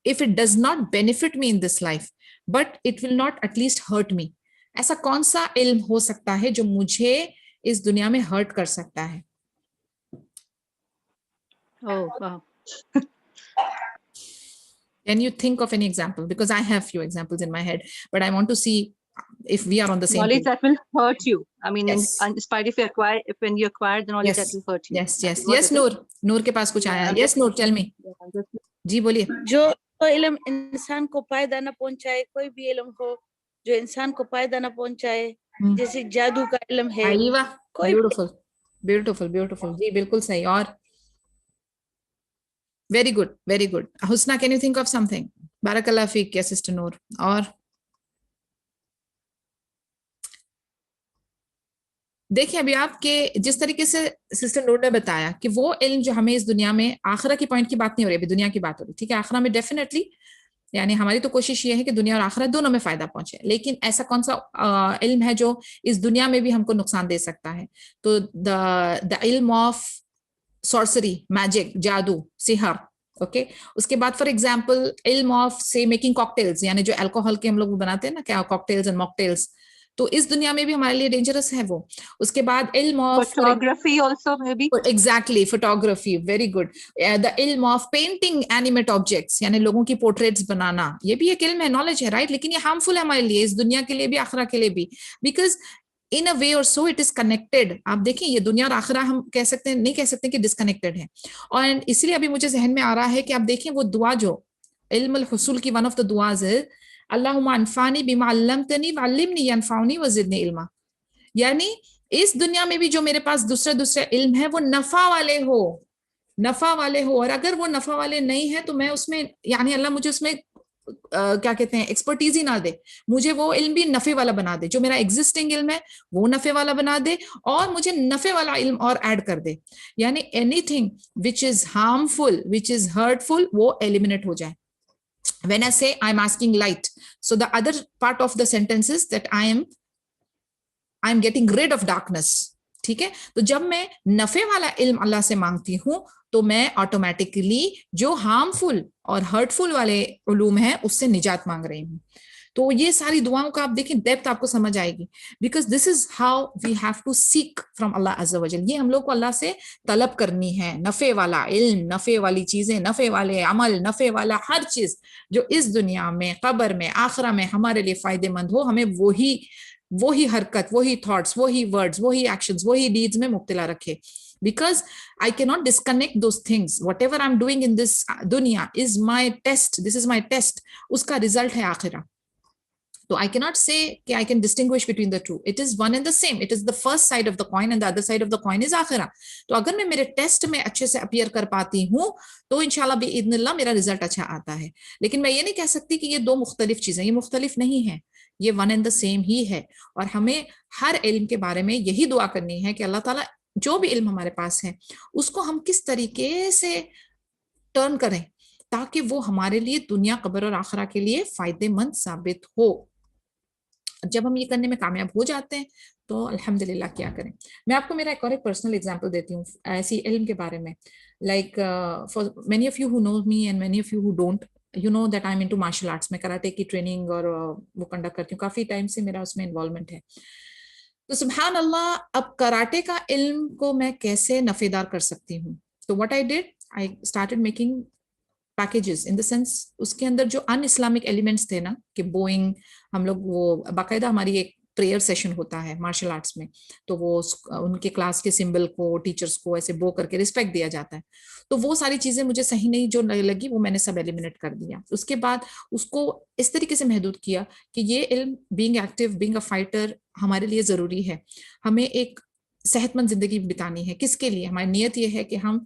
if it does not benefit me in this life, but it will not at least hurt me, ایسا کون سا علم ہو سکتا ہے جو مجھے اس دنیا میں ہرٹ کر سکتا ہے؟ Oh, wow. Can you think of any example? Because I have few examples in my head, but I want to see if we are on the same Knowledge page. that will hurt you. I mean, Yes. in spite if you acquire, if when you acquire the knowledge that will hurt you. Yes, Noor کے پاس کچھ آیا ہے. Yes, Noor, tell me. جی بولیے. جو علم انسان کو فائدہ نہ پہنچائے, کوئی بھی علم ہو جو انسان کو فائدہ نہ پہنچائے, جیسے جادو کا علم ہے. بیوٹیفل. جی بالکل صحیح. اور ویری گڈ. حسنا, can you think of some thing? بارک اللہ فیک یا سسٹر نور. اور دیکھیں ابھی آپ کے جس طریقے سے سسٹر نور نے بتایا کہ وہ علم جو ہمیں اس دنیا میں, آخرہ کی پوائنٹ کی بات نہیں ہو رہی, ابھی دنیا کی بات ہو رہی, ٹھیک ہے. آخرہ میں ڈیفینیٹلی یعنی ہماری تو کوشش یہ ہے کہ دنیا اور آخرت دونوں میں فائدہ پہنچے, لیکن ایسا کون سا علم ہے جو اس دنیا میں بھی ہم کو نقصان دے سکتا ہے؟ تو دا علم آف سورسری, میجک, جادو, سحر. اوکے, اس کے بعد فار ایگزامپل علم آف سے میکنگ کاکٹیلز, یعنی جو الکوہول کے ہم لوگ بناتے ہیں نا, کیا کاکٹیلز اینڈ ماکٹیلز, تو اس دنیا میں بھی ہمارے لیے ڈینجرس ہے وہ. اس کے بعد علم of photography also maybe. Exactly, photography, very good. The علم آف پینٹنگ اینیمیٹ آبجیکٹس, یعنی لوگوں کی پورٹریٹس بنانا, یہ بھی ایک علم ہے, نالج ہے, رائٹ. لیکن یہ ہارمفل ہے ہمارے لیے اس دنیا کے لیے بھی آخرہ کے لیے بھی, because in a way or so it is connected. آپ دیکھیں یہ دنیا اور آخرہ ہم کہہ سکتے ہیں, نہیں کہہ سکتے کہ ڈسکنیکٹڈ ہے. اور اسی لیے ابھی مجھے ذہن میں آ رہا ہے کہ آپ دیکھیں وہ دعا جو علم الحصول کی ون آف دا دعاز ہے, اللہم انفعنی بما علمتنی وعلمنی ینفعنی وزدنی علما. یعنی اس دنیا میں بھی جو میرے پاس دوسرے علم ہے وہ نفع والے ہو, اور اگر وہ نفع والے نہیں ہیں تو میں اس میں, یعنی اللہ مجھے اس میں کیا کہتے ہیں ایکسپرٹیز ہی نہ دے, مجھے وہ علم بھی نفع والا بنا دے, جو میرا ایگزسٹنگ علم ہے وہ نفع والا بنا دے, اور مجھے نفع والا علم اور ایڈ کر دے. یعنی any thing which is harmful, وچ از ہرٹفل, وہ ایلیمنیٹ ہو جائے. When I say I'm asking light, so the other part of the sentence is that I am getting rid of darkness. ٹھیک ہے. تو جب میں نفع والا علم اللہ سے مانگتی ہوں تو میں آٹومیٹکلی جو ہارمفل اور ہرٹفل والے علوم ہیں اس سے نجات مانگ رہی ہوں. تو یہ ساری دعاؤں کا آپ دیکھیں ڈیپتھ آپ کو سمجھ آئے گی, because this is how we have to seek from Allah عز و جل. یہ ہم لوگ کو اللہ سے طلب کرنی ہے, نفع والا علم, نفع والی چیزیں, نفع والے عمل, نفع والا ہر چیز جو اس دنیا میں, قبر میں, آخرہ میں ہمارے لیے فائدے مند ہو. ہمیں وہی حرکت, وہی تھاٹس, وہی ورڈز, وہی ایکشنز, وہی ڈیڈز میں مبتلا رکھے. Because I cannot disconnect those things. Whatever I'm doing in this dunya is my test. This is my test. اس کا result ہے آخرہ. So I cannot say کہ I can distinguish between the two. It is one and the same. It is the first side of the coin and the other side of the coin is آخرہ. تو اگر میں میرے test میں اچھے سے appear کر پاتی ہوں تو انشاءاللہ بإذن اللہ میرا رزلٹ اچھا آتا ہے. لیکن میں یہ نہیں کہہ سکتی کہ یہ دو مختلف چیزیں, یہ مختلف نہیں ہیں, یہ ون اینڈ دا سیم ہی ہے. اور ہمیں ہر علم کے بارے میں یہی دعا کرنی ہے کہ اللہ تعالیٰ جو بھی علم ہمارے پاس ہے اس کو ہم کس طریقے سے ٹرن کریں تاکہ وہ ہمارے لیے دنیا, قبر اور آخرہ کے لیے فائدے مند ثابت ہو. جب ہم یہ کرنے میں کامیاب ہو جاتے ہیں تو الحمدللہ کیا کریں. میں آپ کو میرا ایک پرسنل ایگزامپل دیتی ہوں ایسی علم کے بارے میں. Like for many of you who know me and many of you who don't, you know that I am into martial arts. میں کراٹے کی ٹریننگ اور وہ کنڈکٹ کرتی ہوں, کافی ٹائم سے میرا اس میں انوالومنٹ ہے. تو سبحان اللہ, اب کراٹے کا علم کو میں کیسے نفع دار کر سکتی ہوں. تو what I did, I started making packages in the sense اس کے اندر جو ان اسلامک ایلیمنٹس تھے نا, کہ بوئنگ, ہم لوگ وہ باقاعدہ ہماری ایک پریئر سیشن ہوتا ہے مارشل آرٹس میں, تو وہ ان کے کلاس کے سمبل کو, ٹیچرز کو ایسے بو کر کے رسپیکٹ دیا جاتا ہے. تو وہ ساری چیزیں مجھے صحیح نہیں جو لگی وہ میں نے سب ایلیمنیٹ کر دیا. اس کے بعد اس کو اس طریقے سے محدود کیا کہ یہ علم being active, being a fighter ہمارے لیے ضروری ہے. ہمیں ایک صحت مند زندگی بتانی ہے. کس کے لیے؟ ہماری نیت یہ ہے کہ ہم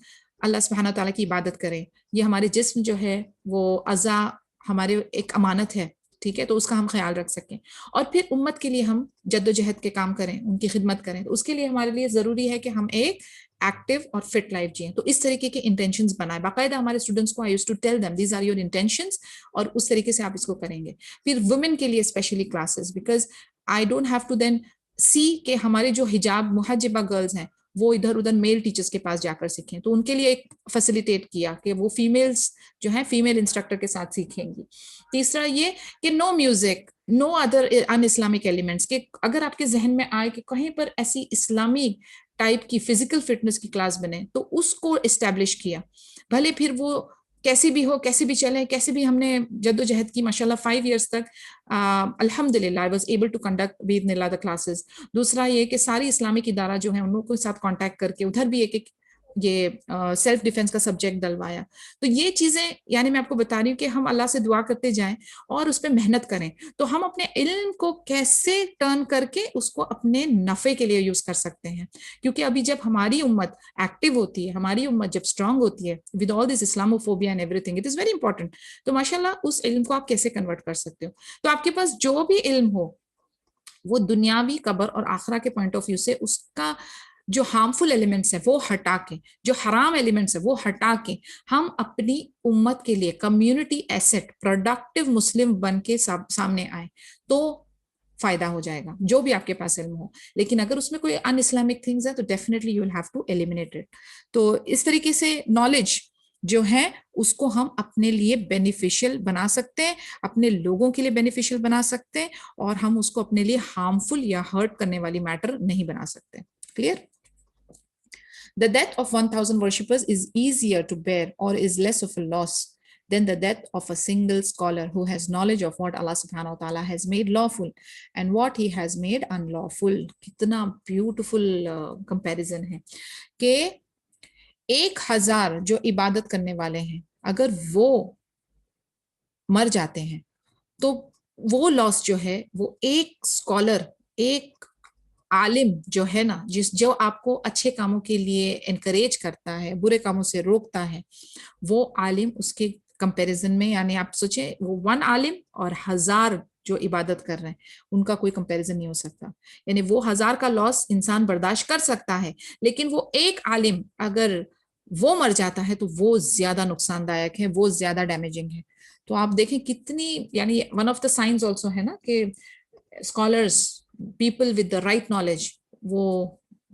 اللہ سبحانہ تعالیٰ کی عبادت کریں. یہ ہمارے جسم جو ہے وہ اعضاء ہمارے ایک امانت ہے, ٹھیک ہے, تو اس کا ہم خیال رکھ سکیں. اور پھر امت کے لیے ہم جد و جہد کے کام کریں, ان کی خدمت کریں. تو اس کے لیے ہمارے لیے ضروری ہے کہ ہم ایک ایکٹیو اور فٹ لائف جئیں. تو اس طریقے کے انٹینشنز بنائیں. باقاعدہ ہمارے اسٹوڈنٹس کو I used to tell them these are your intentions, اور اس طریقے سے آپ اس کو کریں گے. پھر وومن کے لیے especially classes, because I don't have to then see کہ ہمارے جو حجاب محجبہ گرلز ہیں وہ ادھر ادھر میل ٹیچرز کے پاس جا کر سیکھیں. تو ان کے لیے ایک فیسیلیٹیٹ کیا کہ وہ فیمیلز جو ہیں فیمیل انسٹرکٹر کے ساتھ سیکھیں گی. تیسرا یہ کہ no music, no other un-Islamic elements, کہ اگر آپ کے ذہن میں آئے کہ کہیں پر ایسی اسلامی ٹائپ کی فزیکل فٹنس کی کلاس بنے تو اس کو اسٹیبلش کیا. بھلے پھر وہ کیسی بھی ہو, کیسے بھی چلے, کیسے بھی ہم نے جد و جہد کی. ماشاء اللہ 5 years تک الحمدللہ I was able to conduct باذن Allah the classes. دوسرا یہ کہ ساری اسلامک ادارہ جو ہیں ان لوگوں کے ساتھ کانٹیکٹ کر کے ادھر بھی ایک یہ سیلف ڈیفینس کا سبجیکٹ ڈلوایا. تو یہ چیزیں یعنی میں آپ کو بتا رہی ہوں کہ ہم اللہ سے دعا کرتے جائیں اور اس پہ محنت کریں تو ہم اپنے علم کو کیسے ٹرن کر کے اس کو اپنے نفع کے لیے یوز کر سکتے ہیں. کیونکہ ابھی جب ہماری امت ایکٹیو ہوتی ہے, ہماری امت جب اسٹرانگ ہوتی ہے with all this Islamophobia and every thing, it is very important. تو ماشاء اللہ اس علم کو آپ کیسے کنورٹ کر سکتے ہو. تو آپ کے پاس جو بھی علم ہو وہ دنیاوی, قبر اور آخرہ کے پوائنٹ آف ویو سے اس کا جو ہارمفل ایلیمنٹس ہیں وہ ہٹا کے, جو حرام ایلیمنٹس ہیں وہ ہٹا کے ہم اپنی امت کے لیے کمیونٹی ایسٹ, پروڈکٹیو مسلم بن کے سامنے آئیں تو فائدہ ہو جائے گا جو بھی آپ کے پاس علم ہو. لیکن اگر اس میں کوئی ان اسلامک تھنگز ہیں تو definitely you will have to eliminate it. تو اس طریقے سے نالج جو ہے اس کو ہم اپنے لیے بینیفیشل بنا سکتے ہیں, اپنے لوگوں کے لیے بینیفیشل بنا سکتے ہیں, اور ہم اس کو اپنے لیے ہارمفل یا ہرٹ کرنے والی میٹر نہیں بنا سکتے. Clear? The death of 1,000 worshippers is easier to bear or is less of a loss than the death of a single scholar who has knowledge of what Allah subhanahu wa ta'ala has made lawful and what he has made unlawful. کتنا beautiful comparison ہے کہ 1,000 جو عبادت کرنے والے ہیں اگر وہ مر جاتے ہیں تو وہ لاس جو ہے وہ ایک اسکالر, ایک عالم جو ہے نا, جو آپ کو اچھے کاموں کے لیے انکریج کرتا ہے, برے کاموں سے روکتا ہے, وہ عالم اس کے کمپیریزن میں, یعنی آپ سوچیں وہ 1 عالم اور 1,000 جو عبادت کر رہے ہیں ان کا کوئی کمپیریزن نہیں ہو سکتا. یعنی وہ 1,000 کا لاس انسان برداشت کر سکتا ہے, لیکن وہ ایک عالم اگر وہ مر جاتا ہے تو وہ زیادہ نقصان دایک ہے, وہ زیادہ ڈیمیجنگ ہے. تو آپ دیکھیں کتنی, یعنی one of the science also ہے نا کہ scholars, people with the right knowledge وہ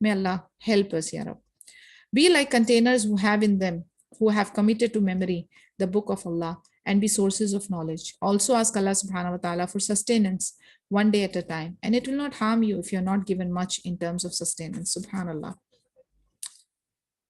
May Allah help us, Ya Rab. Be like containers who have in them, who have committed to memory the book of Allah and be sources of knowledge. Also ask Allah subhanahu wa ta'ala for sustenance one day at a time, and it will not harm you if you're not given much in terms of sustenance. Subhanallah.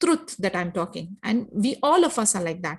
truth that I'm talking and we all of us are like that.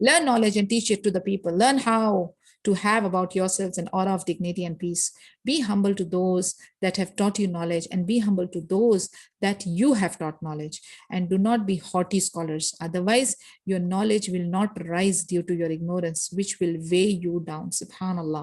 Learn knowledge and teach it to the people. Learn how to have about yourselves an aura of dignity and peace. Be humble to those that have taught you knowledge, and be humble to those that you have taught knowledge. And do not be haughty scholars. Otherwise, your knowledge will not rise due to your ignorance, which will weigh you down. Subhanallah.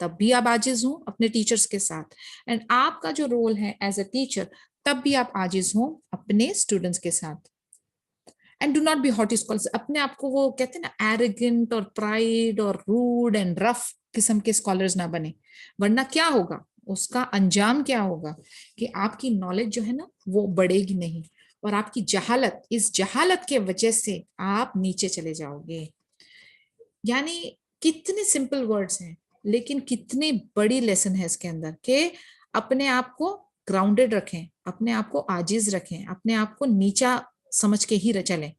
تب بھی آپ عاجز ہوں اپنے teachers کے ساتھ, and آپ کا جو رول ہے ایز اے ٹیچر تب بھی آپ عاجز ہوں اپنے اسٹوڈنٹس کے ساتھ. And do not be haughty scholars, اپنے آپ کو وہ کہتے ہیں نا ایروگنٹ اور پرائڈ اور روڈ اینڈ رف قسم کے اسکالرز نہ بنے, ورنہ کیا ہوگا, اس کا انجام کیا ہوگا کہ آپ کی نالج جو ہے نا وہ بڑھے گی نہیں, اور آپ کی جہالت, اس جہالت کے وجہ سے آپ نیچے چلے جاؤ گے. یعنی کتنے سمپل ورڈز ہیں لیکن کتنی بڑی لیسن ہے اس کے اندر, کہ اپنے آپ کو گراؤنڈڈ رکھیں, اپنے آپ کو عاجز رکھیں, اپنے آپ کو نیچا سمجھ کے ہی چلیں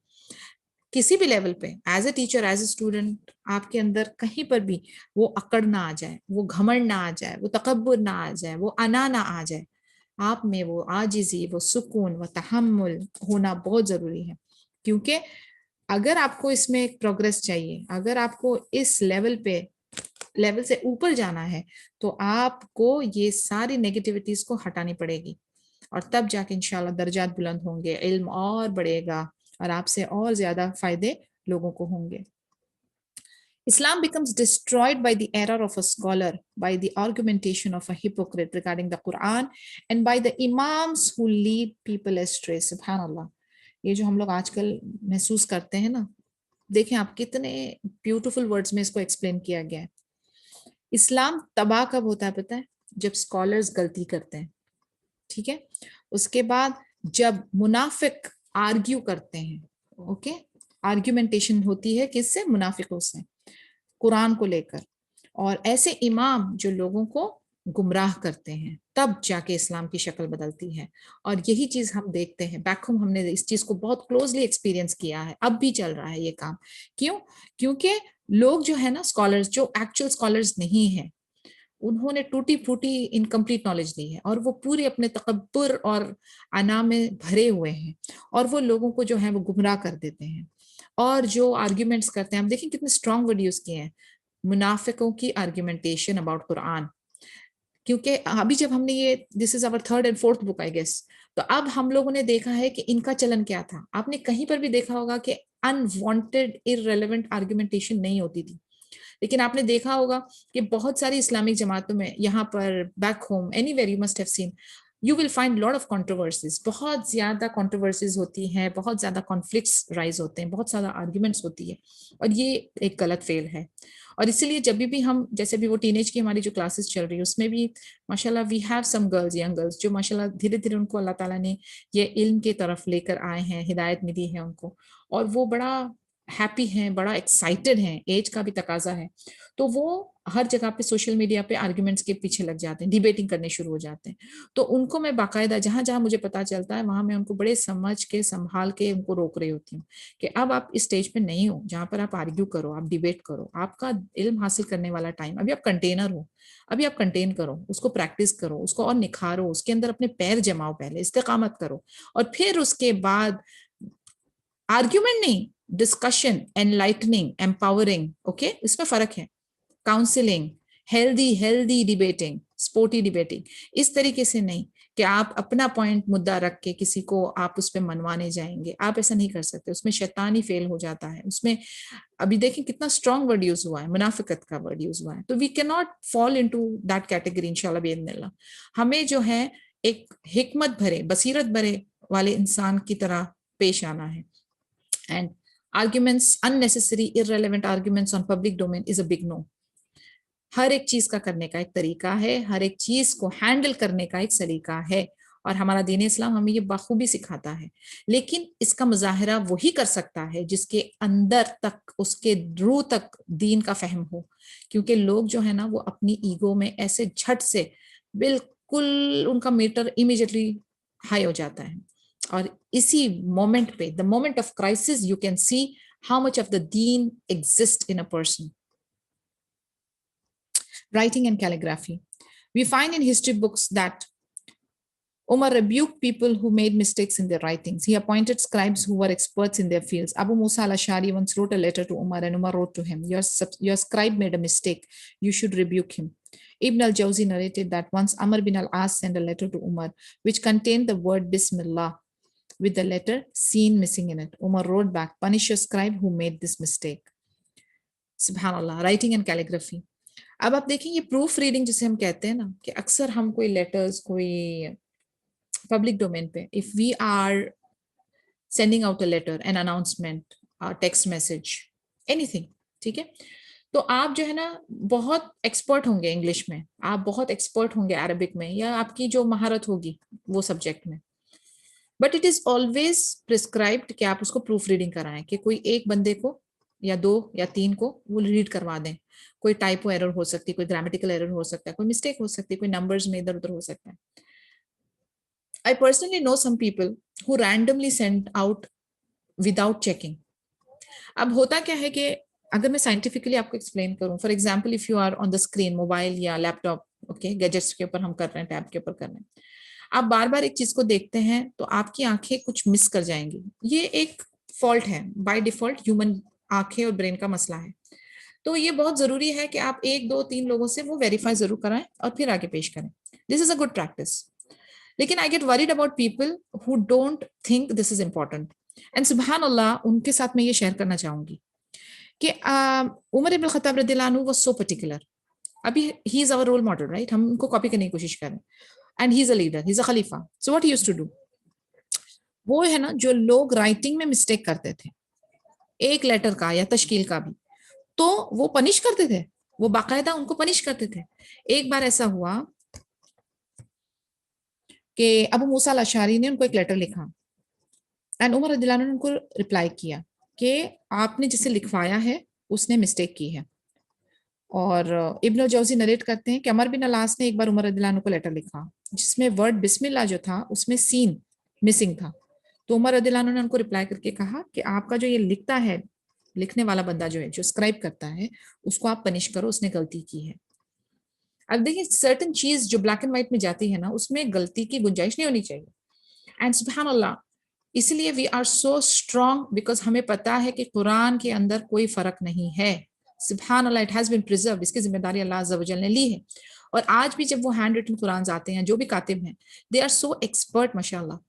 کسی بھی لیول پہ, as a teacher, as a student. آپ کے اندر کہیں پر بھی وہ اکڑ نہ آ جائے, وہ گھمنڈ نہ آ جائے, وہ تکبر نہ آ جائے, وہ انا نہ آ جائے. آپ میں وہ عاجزی, وہ سکون, وہ تحمل ہونا بہت ضروری ہے, کیونکہ اگر آپ کو اس میں ایک پروگرس چاہیے, اگر آپ کو اس لیول سے اوپر جانا ہے, تو آپ کو یہ ساری نیگیٹیوٹیز کو ہٹانی پڑے گی, اور تب جا کے انشاءاللہ درجات بلند ہوں گے, علم اور بڑھے گا, اور آپ سے اور زیادہ فائدے لوگوں کو ہوں گے. Islam becomes destroyed by the error of a scholar, by the argumentation of a hypocrite regarding the Quran, and by the imams who lead people astray. Subhanallah. یہ جو ہم لوگ آج کل محسوس کرتے ہیں نا, دیکھیں آپ کتنے بیوٹیفل ورڈز میں اس کو ایکسپلین کیا گیا ہے. اسلام تباہ کب ہوتا ہے پتہ ہے؟ جب اسکالرز غلطی کرتے ہیں, ٹھیک ہے, اس کے بعد جب منافق آرگیو کرتے ہیں, اوکے, آرگیومنٹیشن ہوتی ہے کس سے؟ منافقوں سے, قرآن کو لے کر, اور ایسے امام جو لوگوں کو گمراہ کرتے ہیں, تب جا کے اسلام کی شکل بدلتی ہے. اور یہی چیز ہم دیکھتے ہیں بیک ہوم, ہم نے اس چیز کو بہت کلوزلی ایکسپیرینس کیا ہے, اب بھی چل رہا ہے یہ کام. کیوں؟ کیونکہ لوگ جو ہے نا اسکالرز, جو ایکچوئل اسکالرز نہیں ہیں, انہوں نے ٹوٹی پھوٹی انکمپلیٹ نالج دی ہے, اور وہ پورے اپنے تکبر اور انا میں بھرے ہوئے ہیں, اور وہ لوگوں کو جو ہے وہ گمراہ کر دیتے ہیں. اور جو آرگیومنٹس کرتے ہیں, ہم دیکھیں کتنے اسٹرانگ ویڈیوز کیے ہیں منافقوں کی آرگیومنٹیشن اباؤٹ قرآن. کیونکہ ابھی جب ہم نے یہ, دس از آور 3rd and 4th book I guess, تو اب ہم لوگوں نے دیکھا ہے کہ ان کا چلن کیا تھا. آپ نے کہیں پر بھی دیکھا ہوگا کہ انوانٹیڈ irrelevant آرگیومنٹیشن نہیں ہوتی تھی, لیکن آپ نے دیکھا ہوگا کہ بہت ساری اسلامک جماعتوں میں, یہاں پر back home, anywhere, you must have seen, you will find lot of controversies, بہت زیادہ کنٹروورسیز ہوتی ہیں, بہت زیادہ کانفلکٹس رائز ہوتے ہیں, بہت زیادہ آرگیومنٹس ہوتی ہے, اور یہ ایک غلط فیل ہے. اور اسی لیے جب بھی ہم, جیسے بھی وہ ٹین ایج کی ہماری جو کلاسز چل رہی ہے, اس میں بھی ماشاء اللہ we have some girls, young girls, جو ماشاء اللہ دھیرے دھیرے ان کو اللہ تعالیٰ نے یہ علم کی طرف لے کر آئے ہیں, ہدایت ملی ہے ان کو, اور وہ بڑا ہیپی ہیں, بڑا ایکسائٹیڈ ہیں, ایج کا بھی تقاضا ہے. تو وہ ہر جگہ پہ سوشل میڈیا پہ آرگیومنٹس کے پیچھے لگ جاتے ہیں, ڈیبیٹنگ کرنے شروع ہو جاتے ہیں. تو ان کو میں باقاعدہ جہاں جہاں مجھے پتا چلتا ہے وہاں میں ان کو بڑے سمجھ کے, سنبھال کے ان کو روک رہی ہوتی ہوں کہ اب آپ اس اسٹیج پہ نہیں ہو جہاں پر آپ آرگیو کرو, آپ ڈیبیٹ کرو. آپ کا علم حاصل کرنے والا ٹائم, ابھی آپ کنٹینر ہو, ابھی آپ کنٹین کرو, اس کو پریکٹس کرو, اس کو اور نکھارو, اس کے اندر اپنے پیر جماؤ, پہلے استقامت کرو, اور پھر اس کے بعد آرگیومنٹ نہیں, ڈسکشن, انلائٹننگ, امپاورنگ, اوکے, اس میں فرق ہے. Counselling, healthy debating, supportive debating, اس طریقے سے نہیں کہ آپ اپنا پوائنٹ مدعا رکھ کے کسی کو آپ اس پہ منوانے جائیں گے. آپ ایسا نہیں کر سکتے, اس میں شیطانی فیل ہو جاتا ہے. اس میں ابھی دیکھیں کتنا اسٹرانگ ورڈ یوز ہوا ہے, منافقت کا ورڈ یوز ہوا ہے. تو وی کی not fall into that category انشاءاللہ باذن اللہ. ہمیں جو ہے ایک حکمت بھرے, بصیرت بھرے والے انسان کی طرح پیش آنا ہے. And arguments, unnecessary irrelevant arguments on public domain is a big no. ہر ایک چیز کا کرنے کا ایک طریقہ ہے, ہر ایک چیز کو ہینڈل کرنے کا ایک سلیقہ ہے, اور ہمارا دین اسلام ہمیں یہ بخوبی سکھاتا ہے. لیکن اس کا مظاہرہ وہی کر سکتا ہے جس کے اندر تک, اس کے روح تک دین کا فہم ہو. کیونکہ لوگ جو ہے نا وہ اپنی ایگو میں ایسے جھٹ سے بالکل ان کا میٹر امیجیٹلی ہائی ہو جاتا ہے, اور اسی مومنٹ پہ, the moment of crisis, you can see how much of the deen exists in a person. Writing and calligraphy. We find in history books that Umar rebuked people who made mistakes in their writings. He appointed scribes who were experts in their fields. Abu Musa al-Ash'ari once wrote a letter to Umar, and Umar wrote to him, your scribe made a mistake. You should rebuke him. Ibn al-Jawzi narrated that once Amr bin al-As sent a letter to Umar, which contained the word Bismillah, with the letter seen missing in it. Umar wrote back, punish your scribe who made this mistake. Subhanallah. Writing and calligraphy. اب آپ دیکھیں یہ proof reading جسے ہم کہتے ہیں نا کہ اکثر ہم کوئی لیٹرز کوئی پبلک ڈومین پہ if we are sending out a letter an announcement text message anything, ٹھیک ہے, تو آپ جو ہے نا بہت ایکسپرٹ ہوں گے انگلش میں, آپ بہت ایکسپرٹ ہوں گے عربک میں, یا آپ کی جو مہارت ہوگی وہ سبجیکٹ میں, but it is always prescribed کہ آپ اس کو پروف ریڈنگ کرائیں, کہ کوئی ایک بندے کو یا 2 یا 3 کو وہ ریڈ کروا دیں. کوئی ٹائپو ایرر ہو سکتی ہے, کوئی گرامیٹیکل ایرر ہو سکتا ہے, کوئی مسٹیک ہو سکتی ہے, کوئی نمبرز میں ادھر ادھر ہو سکتا ہے. I personally know some people who randomly send out without checking. اب ہوتا کیا ہے کہ اگر میں سائنٹیفکلی آپ کو ایکسپلین کروں, for example if you are on the screen, mobile یا لیپ ٹاپ, اوکے, گیجٹس کے اوپر ہم کر رہے ہیں, ٹیب کے اوپر کر رہے ہیں, آپ بار بار ایک چیز کو دیکھتے ہیں تو آپ کی آنکھیں کچھ مس کر جائیں گی. یہ ایک فالٹ ہے, بائی ڈیفالٹ ہیومن آنکھیں اور برین کا مسئلہ ہے. تو یہ بہت ضروری ہے کہ آپ 1 2 3 لوگوں سے وہ ویریفائی ضرور کرائیں اور پھر آگے پیش کریں. This is a good practice. لیکن I get worried about people who don't think this is important, and سبحان اللہ ان کے ساتھ میں یہ شیئر کرنا چاہوں گی کہ عمر ابن الخطاب رضی اللہ عنہ واز سو پرٹیکولر. ابھی ہی از آور رول ماڈل, رائٹ, ہم ان کو کاپی کرنے کی کوشش کریں, and he is a leader, he is a خلیفہ. So what he used to do, وہ ہے نا جو لوگ رائٹنگ میں مسٹیک کرتے تھے ایک لیٹر کا یا تشکیل کا بھی, تو وہ پنش کرتے تھے, وہ باقاعدہ ان کو پنش کرتے تھے. ایک بار ایسا ہوا کہ ابو موسیٰ الاشعری نے ان کو ایک لیٹر لکھا, اینڈ عمر رضی اللہ عنہ نے ان کو رپلائی کیا کہ آپ نے جسے لکھوایا ہے اس نے مسٹیک کی ہے. اور ابن الجوزی نریٹ کرتے ہیں کہ عمر بن العاص نے ایک بار عمر رضی اللہ عنہ کو لیٹر لکھا جس میں ورڈ بسم اللہ جو تھا اس میں سین مسنگ تھا. تو عمر رضی اللہ عنہ نے ان کو رپلائی کر کے کہا کہ آپ کا جو یہ لکھتا ہے, لکھنے والا بندہ جو ہے, جو اسکرائب کرتا ہے, اس کو آپ پنش کرو, اس نے غلطی کی ہے. اب دیکھیں سرٹن چیز جو بلیک اینڈ وائٹ میں جاتی ہے نا, اس میں غلطی کی گنجائش نہیں ہونی چاہیے. اینڈ سبحان اللہ, اس لیے we are so strong because ہمیں پتا ہے کہ قرآن کے اندر کوئی فرق نہیں ہے. سبحان اللہ, اٹ ہیز بین پریزروڈ, اس کی ذمہ داری اللہ عز و جل نے لی ہے. اور آج بھی جب وہ ہینڈ ریٹن قرآن آتے ہیں, جو بھی کاتب ہیں, دے آر سو ایکسپرٹ ماشاء اللہ.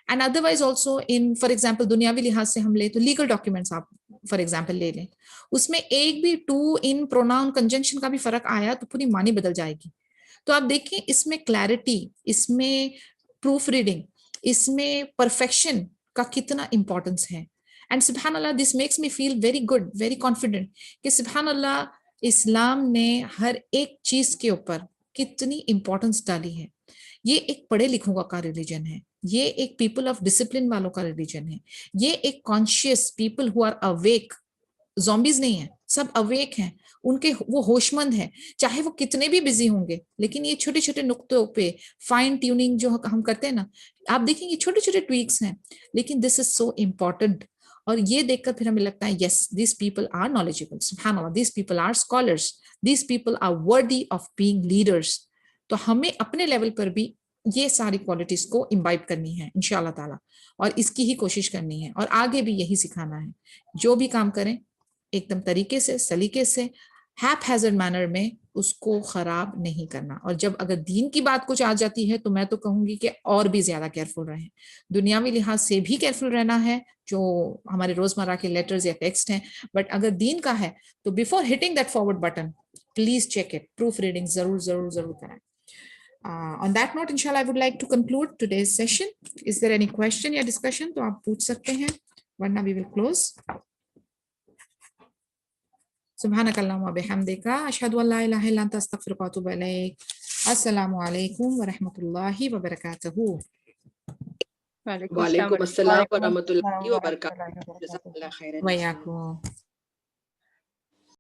And otherwise also in for example دنیاوی لحاظ سے ہم لیں تو لیگل ڈاکیومنٹس آپ فار ایگزامپل لے لیں, اس میں ایک بھی ٹو ان پروناؤن کنجنکشن کا بھی فرق آیا تو پوری معنی بدل جائے گی. تو آپ دیکھیں اس میں کلیرٹی, اس میں پروف ریڈنگ, اس میں پرفیکشن کا کتنا امپورٹنس ہے. اینڈ سبحان اللہ this makes me feel very good, very confident کہ سبحان اللہ اسلام نے ہر ایک چیز کے اوپر کتنی امپورٹنس ڈالی ہے. یہ ایک پڑھے لکھوں کا ریلیجن ہے, یہ ایک پیپل آف ڈسپلن والوں کا ریلیجن ہے, یہ ایک conscious people who are awake, zombies نہیں ہیں, سب اویک ہیں, ان کے وہ ہوش مند ہیں, چاہے وہ کتنے بھی بزی ہوں گے, لیکن یہ چھوٹے چھوٹے نقطوں پہ فائن ٹیوننگ جو ہم کرتے ہیں نا, آپ دیکھیں یہ چھوٹے چھوٹے ٹویکس ہیں, لیکن دس از سو امپورٹنٹ. اور یہ دیکھ کر پھر ہمیں لگتا ہے yes these people are knowledgeable, سبحان اللہ, these people are scholars, these people are worthy of being leaders. تو ہمیں اپنے لیول پر بھی یہ ساری کوالٹیز کو امبائب کرنی ہے انشاءاللہ تعالیٰ, اور اس کی ہی کوشش کرنی ہے, اور آگے بھی یہی سکھانا ہے. جو بھی کام کریں ایک دم طریقے سے, سلیقے سے, ہیپ ہیزرڈ مینر میں اس کو خراب نہیں کرنا. اور جب اگر دین کی بات کچھ آ جاتی ہے تو میں تو کہوں گی کہ اور بھی زیادہ کیئرفل رہیں. دنیاوی لحاظ سے بھی کیئرفل رہنا ہے جو ہمارے روزمرہ کے لیٹرز یا ٹیکسٹ ہیں, بٹ اگر دین کا ہے تو before hitting that forward button please check it, proof reading ضرور ضرور ضرور کریں. On that note, inshallah, I would like to conclude today's session. Is there any question یا discussion? تو آپ پوچھ سکتے ہیں, ورنہ we will close. سبحانک اللہم و بحمدک, اشہد ان لا الہ الا انت, استغفرک و اتوب الیک. السلام علیکم ورحمۃ اللہ وبرکاتہ. وعلیکم وعلیکم السلام ورحمۃ اللہ ورحمۃ وبرکاتہ. جزاک اللہ خیرا. ویاکم.